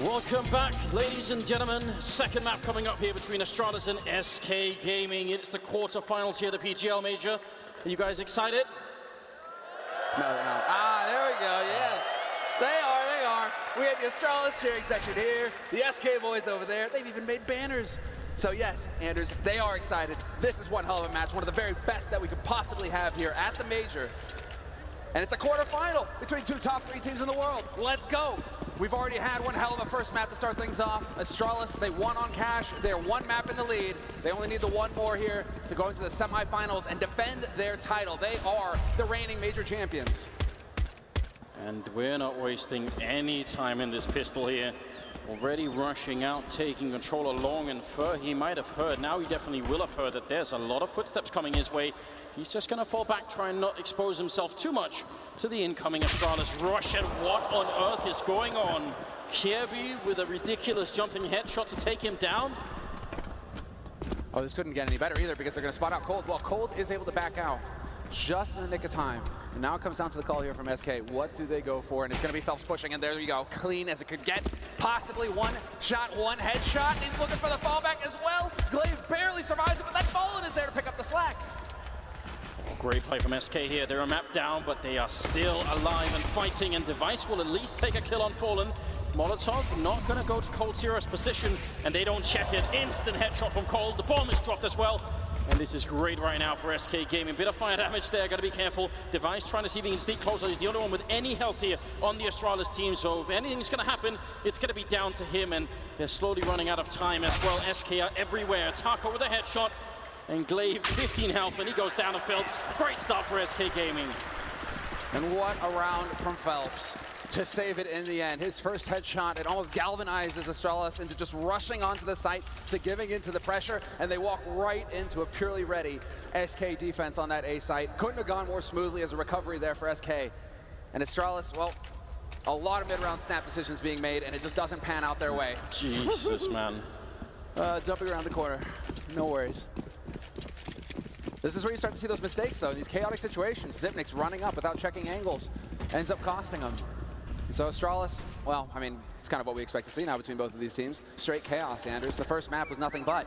Welcome back, ladies and gentlemen. Second map coming up here between Astralis and SK Gaming. It's the quarterfinals here, the PGL Major. Are you guys excited? No, they're not. Ah, there we go, yeah. They are. We had the Astralis cheering section here, the SK boys over there. They've even made banners. So yes, Anders, they are excited. This is one hell of a match, one of the very best that we could possibly have here at the Major. And it's a quarterfinal between two top 3 teams in the world. Let's go. We've already had one hell of a first map to start things off. Astralis, they won on cash. They're one map in the lead. They only need the one more here to go into the semifinals and defend their title. They are the reigning major champions. And we're not wasting any time in this pistol here. Already rushing out, taking control along, and Fur, he might have heard, now he definitely will have heard that there's a lot of footsteps coming his way. He's just gonna fall back, try and not expose himself too much to the incoming Astralis rush. And what on earth is going on? Kirby with a ridiculous jumping headshot to take him down. Oh, this couldn't get any better either because they're gonna spot out Cold. Well, Cold is able to back out just in the nick of time. And now it comes down to the call here from SK. What do they go for? And it's gonna be Phelps pushing, and there you go. Clean as it could get. Possibly one shot, one headshot. And he's looking for the fallback as well. Glaive barely survives it, but that Fallen is there to pick up the slack. Great play from SK here. They're a map down, but they are still alive and fighting, and Device will at least take a kill on Fallen. Molotov not gonna go to Cold Zero's position, and they don't check it. Instant headshot from Cold. The bomb is dropped as well. And this is great right now for SK Gaming. Bit of fire damage there, gotta be careful. Device trying to see if he can sneak closer. He's the only one with any health here on the Astralis team. So if anything's gonna happen, it's gonna be down to him, and they're slowly running out of time as well. SK are everywhere. Taco with a headshot. And Glaive, 15 health, and he goes down to Phelps. Great start for SK Gaming. And what a round from Phelps to save it in the end. His first headshot, it almost galvanizes Astralis into just rushing onto the site, to giving into the pressure, and they walk right into a purely ready SK defense on that A site. Couldn't have gone more smoothly as a recovery there for SK. And Astralis, well, a lot of mid-round snap decisions being made, and it just doesn't pan out their way. Jesus, man. Jumping around the corner, no worries. This is where you start to see those mistakes, though, in these chaotic situations. Zipnik's running up without checking angles, ends up costing him. And so Astralis, well, I mean, it's kind of what we expect to see now between both of these teams. Straight chaos, Anders. The first map was nothing but.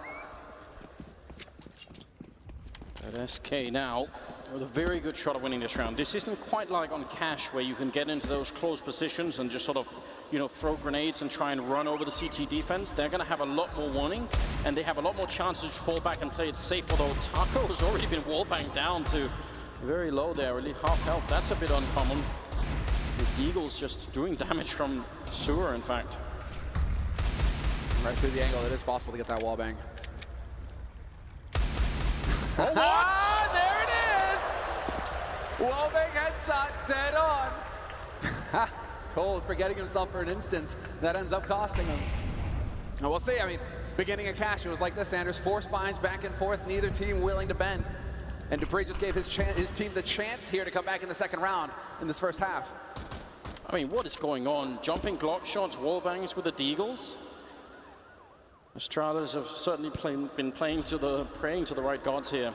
But SK now with a very good shot of winning this round. This isn't quite like on Cash, where you can get into those close positions and just sort of, you know, throw grenades and try and run over the CT defense. They're going to have a lot more warning, and they have a lot more chances to fall back and play it safe, although Taco has already been wallbanged down to very low there, really half health. That's a bit uncommon. The Eagles just doing damage from sewer, in fact. Right through the angle, it is possible to get that wallbang. Oh, what? Ah, there it is! Wallbang headshot, dead on. Cold forgetting himself for an instant. That ends up costing him. And we'll see, I mean, beginning of Cash, it was like this, Anders. 4 spines back and forth, neither team willing to bend. And Dupree just gave his team the chance here to come back in the second round in this first half. I mean, what is going on? Jumping Glock shots, wallbangs with the Deagles. Astralis have certainly been praying to the right gods here.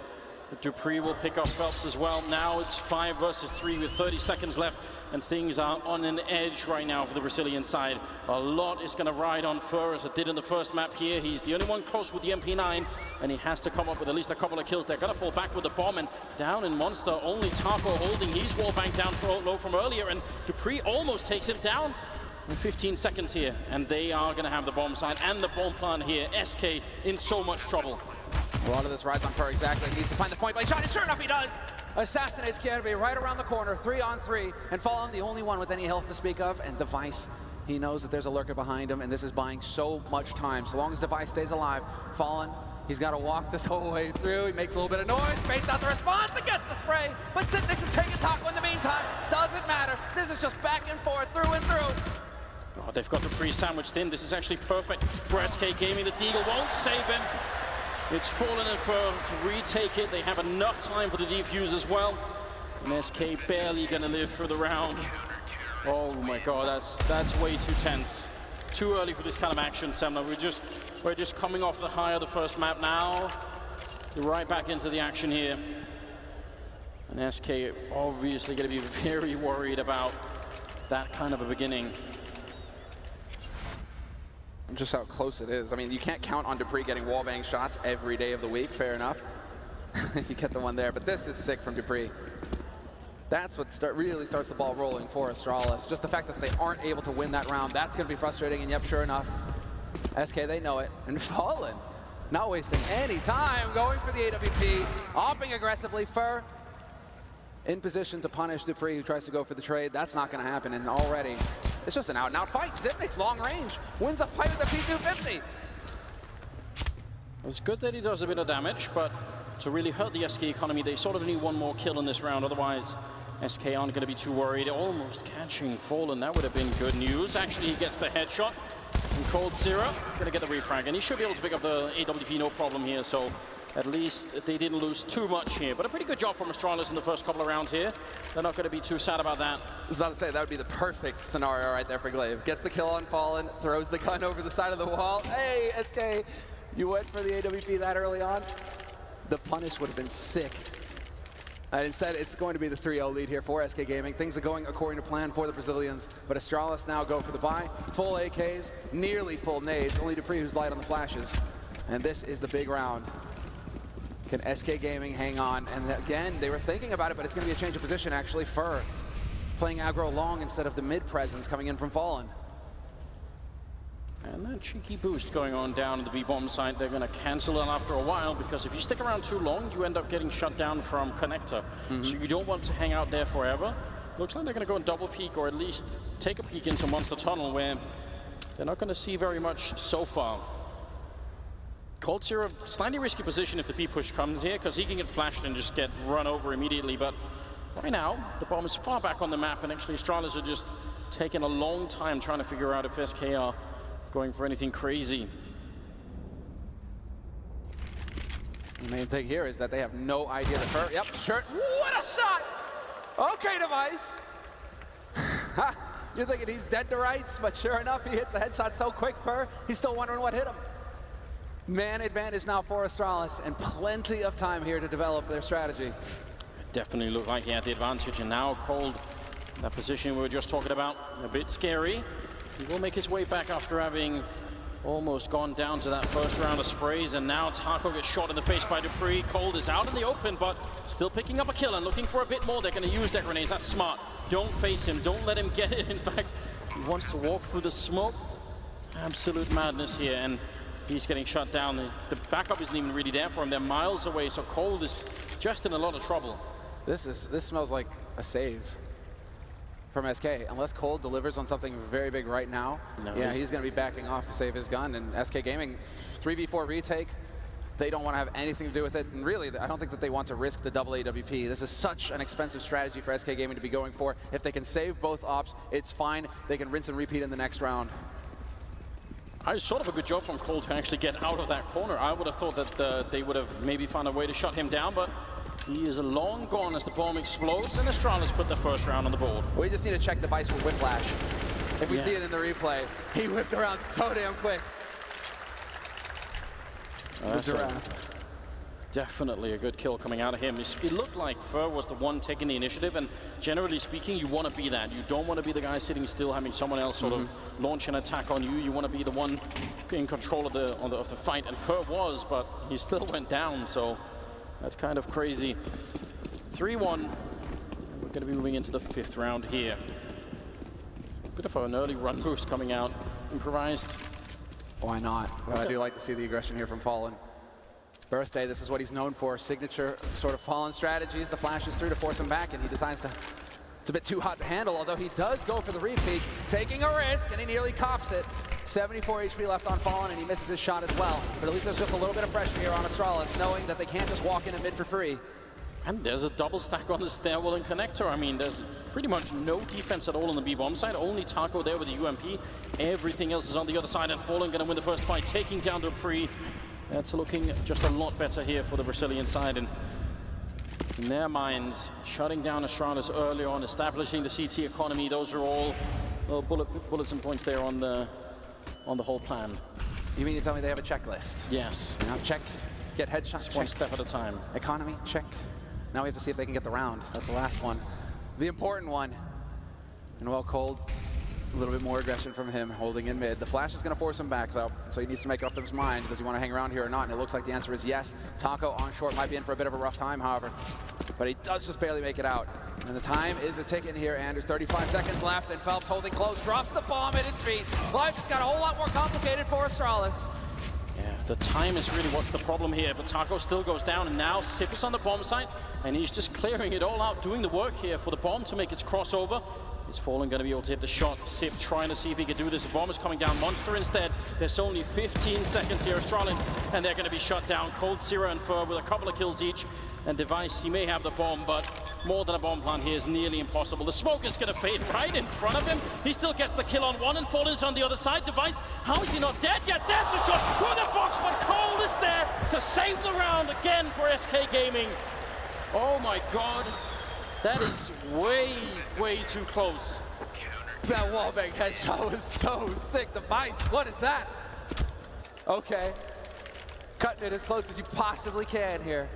But Dupree will pick up Phelps as well. Now it's 5 versus 3 with 30 seconds left, and things are on an edge right now for the Brazilian side. A lot is going to ride on Fur, as it did in the first map here. He's the only one close with the MP9, and he has to come up with at least a couple of kills. They're going to fall back with the bomb, and down in Monster, only Taco holding his wallbang down low from earlier, and Dupree almost takes him down. In 15 seconds here, and they are going to have the bomb side and the bomb plant here. SK in so much trouble. A lot of this rides on Fur, exactly. He needs to find the point blank shot, and sure enough he does! Assassinates Kirby right around the corner, 3 on 3, and Fallen the only one with any health to speak of, and Device, he knows that there's a lurker behind him, and this is buying so much time. So long as Device stays alive, Fallen, he's got to walk this whole way through. He makes a little bit of noise, baits out the response, and gets the spray, but Zipnix is taking Taco in the meantime. Doesn't matter, this is just back and forth, through and through. Oh, they've got Dupree sandwiched in. This is actually perfect for SK Gaming. The Deagle won't save him. It's Fallen and Fur to retake it. They have enough time for the defuse as well. And SK barely gonna live through the round. Oh my god, that's way too tense. Too early for this kind of action, Semna. We're just coming off the high of the first map now. We're right back into the action here. And SK obviously gonna be very worried about that kind of a beginning. just how close it is. I mean, you can't count on Dupree getting wallbang shots every day of the week, fair enough. You get the one there, but this is sick from Dupree. That's what really starts the ball rolling for Astralis. Just the fact that they aren't able to win that round, that's going to be frustrating, and yep, sure enough, SK, they know it, and Fallen, not wasting any time, going for the AWP, opping aggressively. Fur in position to punish Dupree, who tries to go for the trade. That's not going to happen, and already, it's just an out-and-out fight. Zipnik's long range wins a fight at the P250. It's good that he does a bit of damage, but to really hurt the SK economy, they sort of need one more kill in this round. Otherwise, SK aren't going to be too worried. Almost catching Fallen. That would have been good news. Actually, he gets the headshot from Cold Syrup. Going to get the refrag, and he should be able to pick up the AWP, no problem here. So at least they didn't lose too much here. But a pretty good job from Astralis in the first couple of rounds here. They're not going to be too sad about that. I was about to say, that would be the perfect scenario right there for Glaive. Gets the kill on Fallen, throws the gun over the side of the wall. Hey, SK, you went for the AWP that early on. The punish would have been sick. And instead, it's going to be the 3-0 lead here for SK Gaming. Things are going according to plan for the Brazilians, but Astralis now go for the buy. Full AKs, nearly full nades, only Dupree who's light on the flashes. And this is the big round. Can SK Gaming hang on? And again, they were thinking about it, but it's going to be a change of position, actually. Fur playing aggro long instead of the mid presence coming in from Fallen. And that cheeky boost going on down at the B-bomb site, they're going to cancel it after a while, because if you stick around too long, you end up getting shut down from connector. So you don't want to hang out there forever. Looks like they're going to go and double peek, or at least take a peek into Monster Tunnel, where they're not going to see very much so far. Cold Syrup, slightly risky position if the B-push comes here, because he can get flashed and just get run over immediately. But right now, the bomb is far back on the map, and actually Astralis are just taking a long time trying to figure out if SK are going for anything crazy. The main thing here is that they have no idea that Fur, yep, sure, what a shot! Okay, Device. You're thinking he's dead to rights, but sure enough, he hits the headshot so quick, Fur, he's still wondering what hit him. Man advantage now for Astralis, and plenty of time here to develop their strategy. Definitely looked like he had the advantage, and now Cold, that position we were just talking about, a bit scary. He will make his way back after having almost gone down to that first round of sprays, and now Taco gets shot in the face by Dupree. Cold is out in the open, but still picking up a kill and looking for a bit more. They're going to use their grenades. That's smart. Don't face him. Don't let him get it. In fact, he wants to walk through the smoke. Absolute madness here, and he's getting shut down. The backup isn't even really there for him. They're miles away, so Cold is just in a lot of trouble. This smells like a save from SK. Unless Cold delivers on something very big right now, yeah, he's going to be backing off to save his gun. And SK Gaming, 3v4 retake, they don't want to have anything to do with it. And really, I don't think that they want to risk the double AWP. This is such an expensive strategy for SK Gaming to be going for. If they can save both ops, it's fine. They can rinse and repeat in the next round. Sort of a good job from Cold to actually get out of that corner. I would have thought that they would have maybe found a way to shut him down, but he is long gone as the bomb explodes, and Astralis put the first round on the board. We just need to check Device for whiplash. If we see it in the replay, he whipped around so damn quick. Definitely a good kill coming out of him. It looked like Fur was the one taking the initiative, and generally speaking, you want to be that. You don't want to be the guy sitting still having someone else sort of launch an attack on you. You want to be the one in control of the fight, and Fur was, but he still went down, so that's kind of crazy. 3-1. We're going to be moving into the 5th round here. Bit of an early run boost coming out. Improvised. Why not? Well, I do like to see the aggression here from Fallen. Birthday, this is what he's known for. Signature sort of Fallen strategies. The flashes through to force him back, and he decides to... It's a bit too hot to handle, although he does go for the repeat, taking a risk, and he nearly cops it. 74 HP left on Fallen, and he misses his shot as well. But at least there's just a little bit of pressure here on Astralis, knowing that they can't just walk in and mid for free. And there's a double stack on the stairwell and connector. I mean, there's pretty much no defense at all on the B-bomb side. Only Taco there with the UMP. Everything else is on the other side, and Fallen going to win the first fight, taking down Dupree. That's looking just a lot better here for the Brazilian side. And in their minds, shutting down Astralis early on, establishing the CT economy, those are all bullets and points there on the whole plan. You mean to tell me they have a checklist? Yes. Now check, get headshots, one step at a time. Economy, check. Now we have to see if they can get the round. That's the last one. The important one. And well, Cold A little bit more aggression from him, holding in mid. The flash is going to force him back, though, so he needs to make up his mind. Does he want to hang around here or not? And it looks like the answer is yes. Taco on short might be in for a bit of a rough time, however, but he does just barely make it out. And the time is a ticking here, and there's 35 seconds left, and Phelps holding close, drops the bomb at his feet. Life just got a whole lot more complicated for Astralis. Yeah, the time is really what's the problem here, but Taco still goes down, and now Sip is on the bomb site, and he's just clearing it all out, doing the work here for the bomb to make its crossover. Is Fallen going to be able to hit the shot? Sip trying to see if he can do this. The bomb is coming down. Monster instead. There's only 15 seconds here, Astralis, and they're going to be shut down. Cold, Zero, and Fur with a couple of kills each. And Device, he may have the bomb, but more than a bomb plant here is nearly impossible. The smoke is going to fade right in front of him. He still gets the kill on one, and Fallen's on the other side. Device, how is he not dead yet? There's the shot through the box, but Cold is there to save the round again for SK Gaming. Oh my God. That is way, way too close. That wallbang headshot was so sick. Device, what is that? Okay. Cutting it as close as you possibly can here.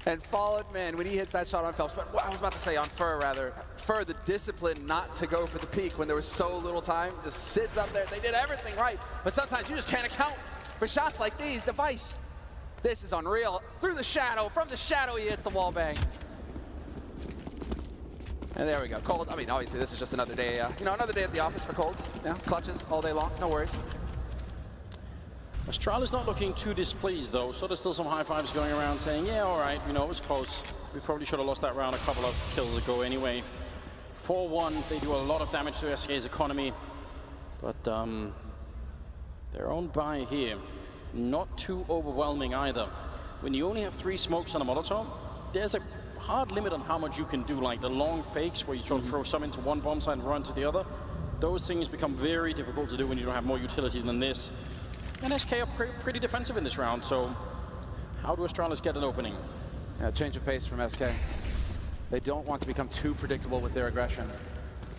And Fallen, man, when he hits that shot on Phelps, but I was about to say on Fur, rather. Fur, the discipline not to go for the peak when there was so little time, just sits up there. They did everything right, but sometimes you just can't account for shots like these. Device, this is unreal. Through the shadow, from the shadow, he hits the wallbang. And there we go. Cold, I mean, obviously this is just another day, another day at the office for Cold. Yeah, clutches all day long, no worries. Astralis not looking too displeased though, so there's still some high fives going around saying, yeah, all right, it was close. We probably should have lost that round a couple of kills ago anyway. 4-1, they do a lot of damage to SK's economy, but their own buy here, not too overwhelming either. When you only have 3 smokes on a Molotov, there's a hard limit on how much you can do, like the long fakes where you try to throw some into one bomb site and run to the other. Those things become very difficult to do when you don't have more utility than this. And SK are pretty defensive in this round, so how do Astralis get an opening? Yeah, change of pace from SK. They don't want to become too predictable with their aggression.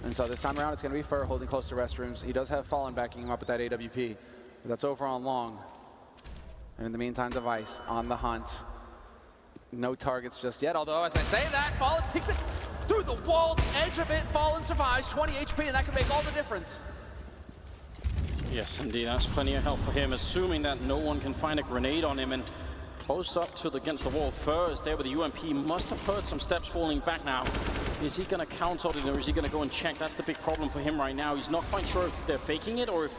And so this time around it's going to be Fur holding close to restrooms. He does have Fallen backing him up with that AWP, but that's over on long. And in the meantime, Device on the hunt. No targets just yet, although as I say that, Fallen takes it through the wall, the edge of it. Fallen survives, 20 HP, and that can make all the difference. Yes, indeed, that's plenty of help for him, assuming that no one can find a grenade on him. And close up to against the wall, Fur is there with the UMP. Must have heard some steps falling back now. Is he going to counter it, or is he going to go and check? That's the big problem for him right now. He's not quite sure if they're faking it or if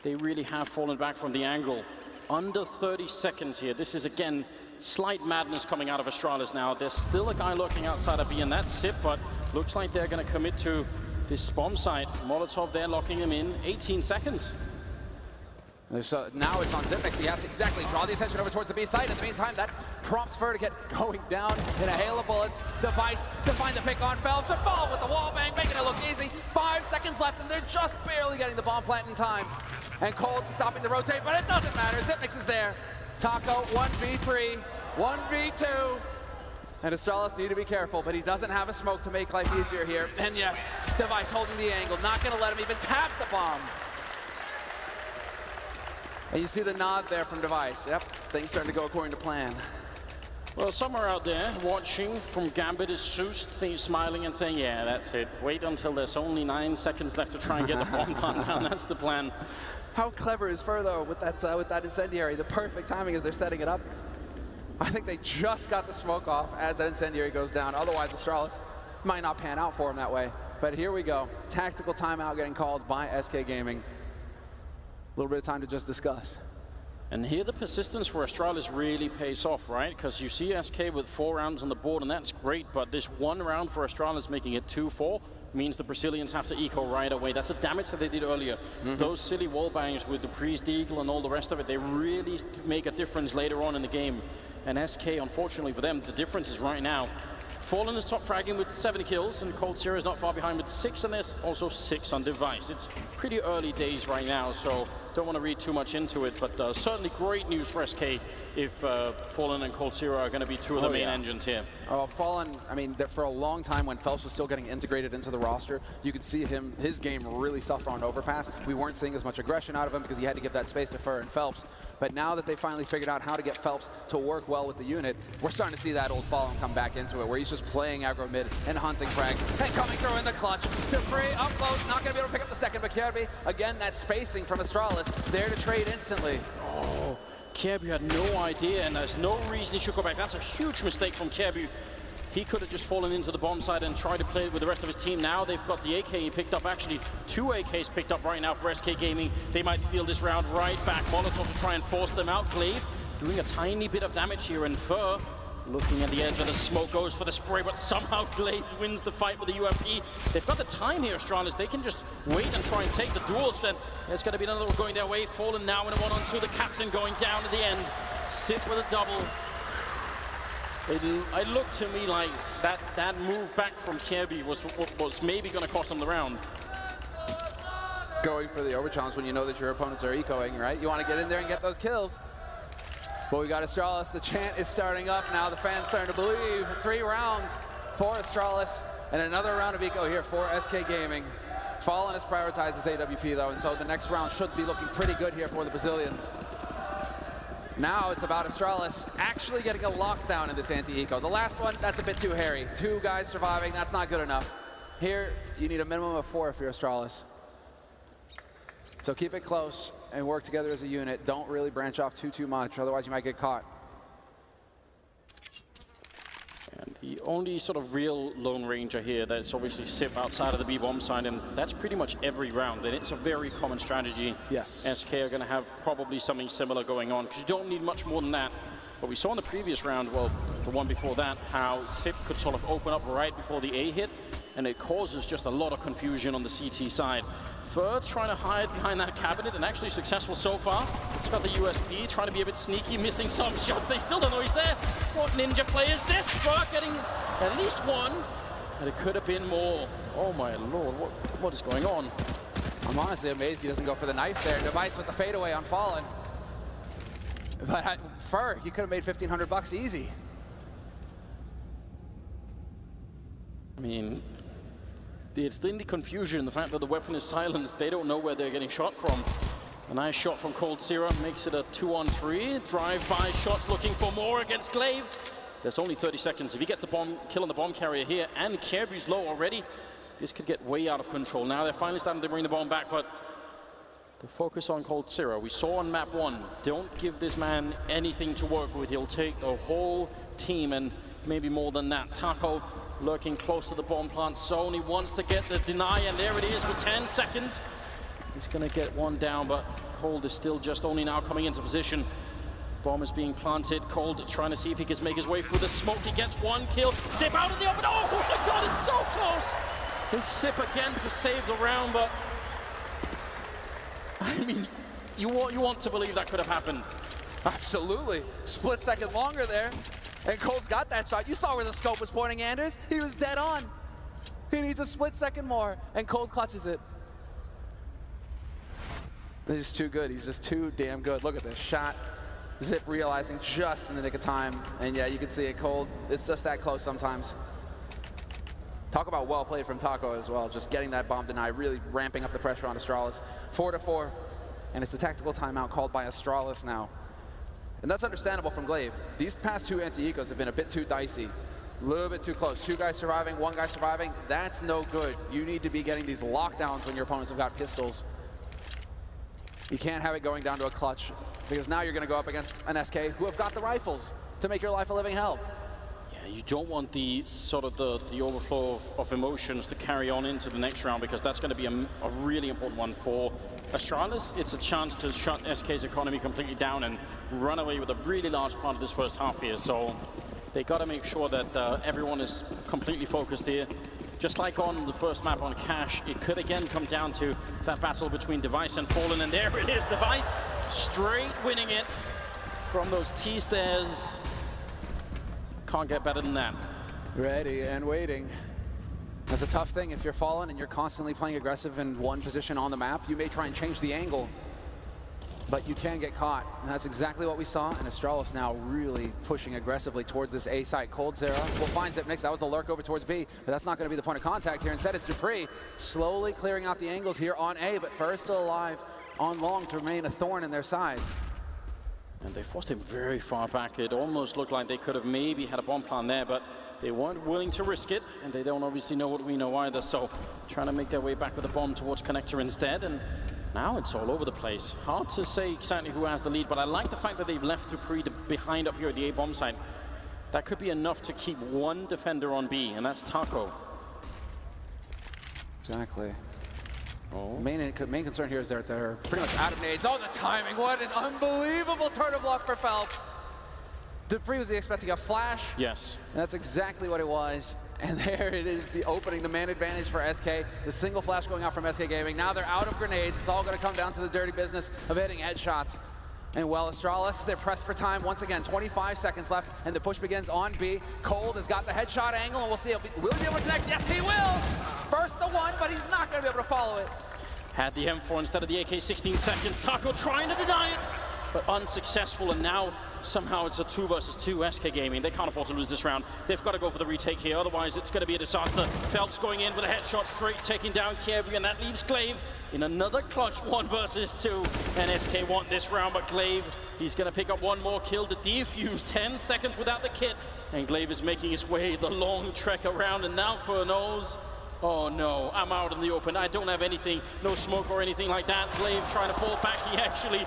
they really have fallen back from the angle. Under 30 seconds here. This is, again, slight madness coming out of Astralis now. There's still a guy lurking outside of B, and that's Sip, but looks like they're going to commit to this bomb site. Molotov there locking him in. 18 seconds. So now it's on Zipmix. He has to exactly draw the attention over towards the B side. In the meantime, that prompts Fur to get going down in a hail of bullets. Device to find the pick on Phelps. To fall with the wall bang, making it look easy. 5 seconds left, and they're just barely getting the bomb plant in time. And Cold stopping the rotate, but it doesn't matter. Zipmix is there. Taco, 1v3, 1v2. And Astralis need to be careful, but he doesn't have a smoke to make life easier here. And yes, Device holding the angle, not gonna let him even tap the bomb. And you see the nod there from Device. Yep, things starting to go according to plan. Well, somewhere out there watching from Gambit is Soust, smiling and saying, yeah, that's it. Wait until there's only 9 seconds left to try and get the bomb plant down. That's the plan. How clever is Fur, though, with that incendiary? The perfect timing as they're setting it up. I think they just got the smoke off as that incendiary goes down. Otherwise, Astralis might not pan out for him that way. But here we go. Tactical timeout getting called by SK Gaming. A little bit of time to just discuss. And here the persistence for Astralis really pays off, right? Because you see SK with 4 rounds on the board, and that's great, but this 1 round for Astralis making it 2-4 means the Brazilians have to eco right away. That's the damage that they did earlier. Those silly wall bangs with the Priest Eagle and all the rest of it, they really make a difference later on in the game. And SK, unfortunately for them, the difference is right now. Fallen is top fragging with 7 kills, and Cold Zero is not far behind with 6, and there's also 6 on Device. It's pretty early days right now, so don't want to read too much into it, but certainly great news for SK if Fallen and Cold Zero are going to be two of the main engines here. Oh, Fallen, I mean, for a long time when Phelps was still getting integrated into the roster, you could see his game really suffer on Overpass. We weren't seeing as much aggression out of him because he had to give that space to Fur and Phelps. But now that they finally figured out how to get Phelps to work well with the unit, we're starting to see that old Fallen come back into it, where he's just playing aggro mid and hunting frag and coming through in the clutch. To free, up close, not going to be able to pick up the second, but Kirby, again, that spacing from Astralis, there to trade instantly. Oh, Kirby had no idea, and there's no reason he should go back. That's a huge mistake from Kirby. He could have just fallen into the bomb side and tried to play with the rest of his team. Now they've got the AK he picked up, actually 2 AKs picked up right now for SK Gaming. They might steal this round right back. Molotov to try and force them out. Glaive doing a tiny bit of damage here, and Fur looking at the edge of the smoke, goes for the spray, but somehow Glaive wins the fight with the UMP. They've got the time here, Astralis. They can just wait and try and take the duels. Then there's going to be another one going their way. Fallen now in a 1-on-2. The captain going down at the end. Sip with a double. It looked to me like that move back from Kirby was maybe going to cost him the round. Going for the overchallenge when you know that your opponents are ecoing, right? You want to get in there and get those kills. But we got Astralis. The chant is starting up now. The fans starting to believe. 3 rounds for Astralis and another round of eco here for SK Gaming. Fallen has prioritized his AWP though, and so the next round should be looking pretty good here for the Brazilians. Now it's about Astralis actually getting a lockdown in this anti-eco. The last one, that's a bit too hairy. 2 guys surviving, that's not good enough. Here, you need a minimum of 4 if you're Astralis. So keep it close and work together as a unit. Don't really branch off too much, otherwise you might get caught. And the only sort of real Lone Ranger here that's obviously Sip outside of the B-bomb side, and that's pretty much every round, and it's a very common strategy. Yes. SK are going to have probably something similar going on, because you don't need much more than that. But we saw in the previous round, well, the one before that, how Sip could sort of open up right before the A hit, and it causes just a lot of confusion on the CT side. Fur trying to hide behind that cabinet, and actually successful so far. He's got the USP, trying to be a bit sneaky, missing some shots. They still don't know he's there. What ninja play is this? Fur getting at least 1, and it could have been more. Oh my lord, what is going on? I'm honestly amazed he doesn't go for the knife there. Device with the fadeaway on Fallen. But Fur, you could have made 1,500 bucks easy. I mean, it's in the confusion, the fact that the weapon is silenced. They don't know where they're getting shot from. A nice shot from Cold Zero makes it a 2-on-3. Drive-by shots looking for more against Glaive. There's only 30 seconds. If he gets the bomb kill on the bomb carrier here, and Kirby's low already, this could get way out of control. Now they're finally starting to bring the bomb back, but the focus on Cold Zero. We saw on map 1, don't give this man anything to work with. He'll take the whole team, and maybe more than that. Taco lurking close to the bomb plant zone. He wants to get the deny, and there it is with 10 seconds. He's going to get 1 down, but Cold is still just only now coming into position. Bomb is being planted. Cold trying to see if he can make his way through the smoke. He gets 1 kill. Sip out of the open. Oh my god, it's so close! This Sip again to save the round, but I mean, you want to believe that could have happened. Absolutely. Split second longer there. And Cold's got that shot. You saw where the scope was pointing, Anders. He was dead on. He needs a split second more, and Cold clutches it. He's just too good. He's just too damn good. Look at this shot. Zip realizing just in the nick of time. And yeah, you can see it, Cold. It's just that close sometimes. Talk about well played from Taco as well. Just getting that bomb deny, really ramping up the pressure on Astralis. 4-4. And it's a tactical timeout called by Astralis now. And that's understandable from Glaive. These past 2 anti-ecos have been a bit too dicey. A little bit too close. 2 guys surviving, 1 guy surviving. That's no good. You need to be getting these lockdowns when your opponents have got pistols. You can't have it going down to a clutch, because now you're going to go up against an SK who have got the rifles to make your life a living hell. Yeah, you don't want the sort of the overflow of emotions to carry on into the next round, because that's going to be a really important one for Astralis. It's a chance to shut SK's economy completely down and run away with a really large part of this first half here. So they got to make sure that everyone is completely focused here. Just like on the first map on Cash, it could again come down to that battle between Device and Fallen, and there it is, Device straight winning it from those T-stairs. Can't get better than that. Ready and waiting. That's a tough thing if you're Fallen and you're constantly playing aggressive in one position on the map. You may try and change the angle but you can get caught. And that's exactly what we saw, and Astralis now really pushing aggressively towards this A site. Cold Zera will find Zip Mix. That was the lurk over towards B, but that's not going to be the point of contact here. Instead, it's dupreeh slowly clearing out the angles here on A, but first still alive on long to remain a thorn in their side. And they forced him very far back. It almost looked like they could have maybe had a bomb plan there, but they weren't willing to risk it, and they don't obviously know what we know either, so trying to make their way back with a bomb towards Connector instead, and now it's all over the place. Hard to say exactly who has the lead, but I like the fact that they've left dupreeh behind up here at the A bomb site. That could be enough to keep one defender on B, and that's Taco. Exactly. Oh. Main concern here is they're pretty much out of nades. Oh, the timing. What an unbelievable turn of luck for Phelps. dupreeh was expecting a flash. Yes. And that's exactly what it was. And there it is, the opening, the man advantage for SK. The single flash going out from SK Gaming. Now they're out of grenades. It's all going to come down to the dirty business of hitting headshots. And well, Astralis, they're pressed for time once again. 25 seconds left, and the push begins on B. Cold has got the headshot angle, and we'll see. Will he be able to connect? Yes, he will! First to one, but he's not going to be able to follow it. Had the M4 instead of the AK, 16 seconds. Taco trying to deny it, but unsuccessful, and now somehow it's a 2 versus 2 SK Gaming. They can't afford to lose this round. They've got to go for the retake here, otherwise it's going to be a disaster. Phelps going in with a headshot straight, taking down Cracóvia, and that leaves Glaive in another clutch 1 versus 2. And SK want this round, but Glaive, he's going to pick up one more kill to defuse. 10 seconds without the kit, and Glaive is making his way the long trek around, and now for nose. Oh no, I'm out in the open. I don't have anything, no smoke or anything like that. Glaive trying to fall back. He actually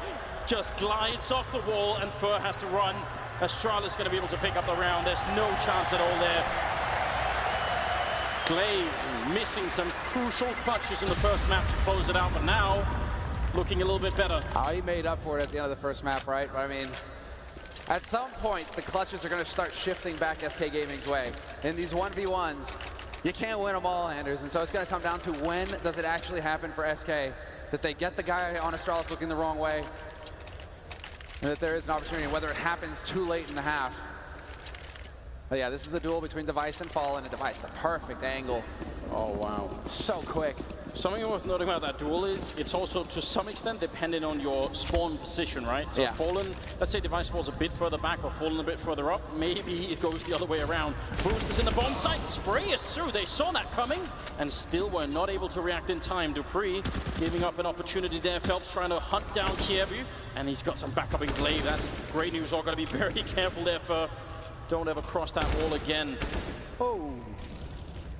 just glides off the wall, and Fur has to run. Astralis going to be able to pick up the round. There's no chance at all there. Glaive missing some crucial clutches in the first map to close it out, but now looking a little bit better. He made up for it at the end of the first map, right? I mean, at some point, the clutches are going to start shifting back SK Gaming's way. In these 1v1s, you can't win them all, Anders, and so it's going to come down to when does it actually happen for SK that they get the guy on Astralis looking the wrong way, and that there is an opportunity, whether it happens too late in the half. But yeah, this is the duel between Device and Fallen, and Device, the perfect angle. Oh wow. So quick. Something worth noting about that duel is it's also to some extent dependent on your spawn position, right? So yeah. Fallen, let's say Device spawns a bit further back or Fallen a bit further up, maybe it goes the other way around. Boost is in the bomb site, spray is through, they saw that coming and still were not able to react in time. dupreeh giving up an opportunity there. Phelps trying to hunt down Cracóvia, and he's got some backup in Glaive. That's great news, all gotta be very careful there for don't ever cross that wall again. Oh.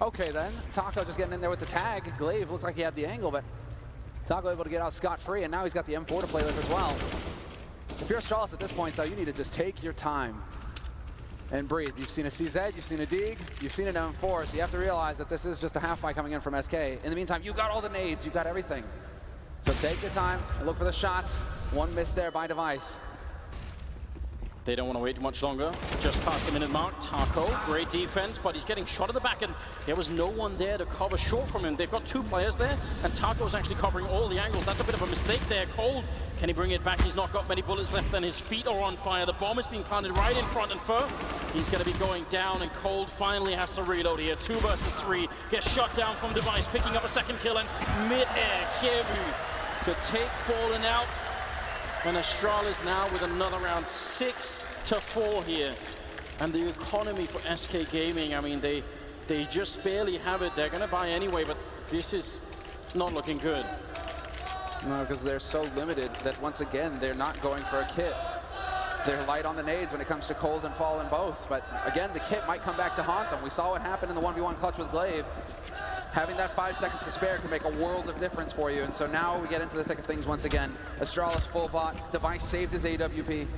Okay then, Taco just getting in there with the tag. Glaive looked like he had the angle, but Taco able to get out scot-free, and now he's got the M4 to play with as well. If you're Astralis at this point, though, you need to just take your time and breathe. You've seen a CZ, you've seen a Dig, you've seen an M4, so you have to realize that this is just a half buy coming in from SK. In the meantime, you got all the nades, you got everything. So take your time and look for the shots. One miss there by Device. They don't want to wait much longer. Just past the minute mark. Taco, great defense, but he's getting shot at the back, and there was no one there to cover short from him. They've got 2 players there, and Taco's actually covering all the angles. That's a bit of a mistake there. Cold, can he bring it back? He's not got many bullets left, and his feet are on fire. The bomb is being planted right in front, and Fur, he's going to be going down, and Cold finally has to reload here. 2 versus 3. Gets shot down from Device, picking up a second kill, and mid-air, Cracóvia to take Fallen out. And Astralis now with another round, 6-4 here. And the economy for SK Gaming, I mean, they just barely have it. They're gonna buy anyway, but this is not looking good. No, because they're so limited that once again, they're not going for a kit. They're light on the nades when it comes to Cold and Fallen both. But again, the kit might come back to haunt them. We saw what happened in the 1v1 clutch with Glaive. Having that 5 seconds to spare can make a world of difference for you. And so now we get into the thick of things once again. Astralis full bot, Device saved his AWP.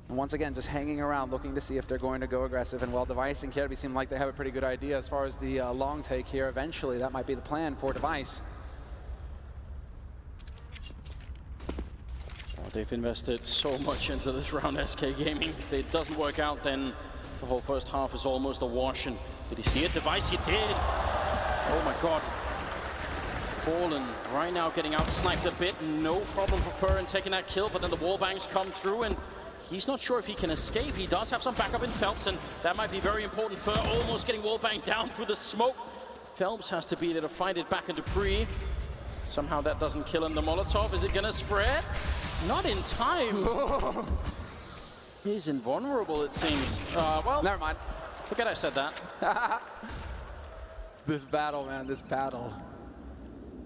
And once again, just hanging around, looking to see if they're going to go aggressive. And while Device and Cracóvia seem like they have a pretty good idea as far as the long take here, eventually that might be the plan for Device. Well, they've invested so much into this round, SK Gaming. If it doesn't work out, then the whole first half is almost a wash. And did he see it? Device, he did. Oh my God. Fallen right now getting out sniped a bit. No problem for Fur in taking that kill, but then the wall bangs come through, and he's not sure if he can escape. He does have some backup in Phelps, and that might be very important. Fur almost getting wall banged down through the smoke. Phelps has to be there to fight it back, and dupreeh Somehow that doesn't kill him. The Molotov, is it gonna spread? Not in time. He's invulnerable, it seems. Well, never mind. Forget I said that. This battle, man, this battle.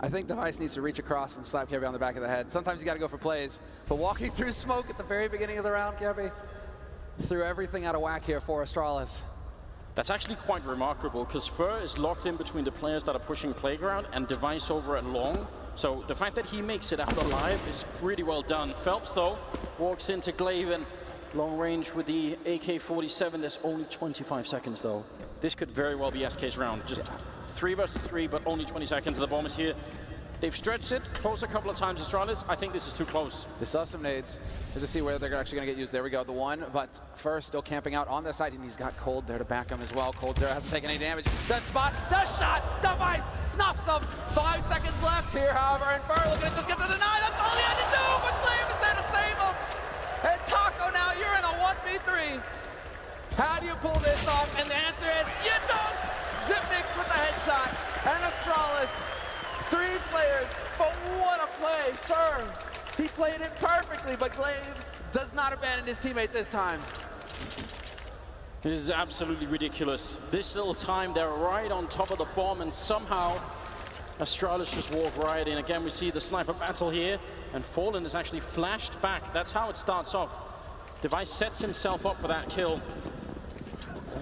I think Device needs to reach across and slap Kirby on the back of the head. Sometimes you gotta go for plays. But walking through smoke at the very beginning of the round, Kirby, threw everything out of whack here for Astralis. That's actually quite remarkable, because Fur is locked in between the players that are pushing Playground and Device over at Long. So the fact that he makes it out alive is pretty well done. Phelps, though, walks into Glaven. Long range with the AK-47. There's only 25 seconds, though. This could very well be SK's round. Just 3 versus 3, but only 20 seconds. The bomb is here. They've stretched it close a couple of times, Astralis. I think this is too close. They saw some nades. Let's just see where they're actually going to get used. There we go, the one. But First still camping out on the side, and he's got Cold there to back him as well. Cold Zero hasn't taken any damage. The spot, the shot, Device snuffs him. 5 seconds left here, however, and Fur looking to just get to the 9. That's all he had to do, but Glaive is there to save him. And Taco, now you're in a 1v3. How do you pull this off? And the answer is, you don't! Zipnix with the headshot, and Astralis. 3 players, but what a play, Fur. He played it perfectly, but Glaive does not abandon his teammate this time. This is absolutely ridiculous. This little time, they're right on top of the bomb, and somehow Astralis just walk right in. Again, we see the sniper battle here, and Fallen is actually flashed back. That's how it starts off. Device sets himself up for that kill.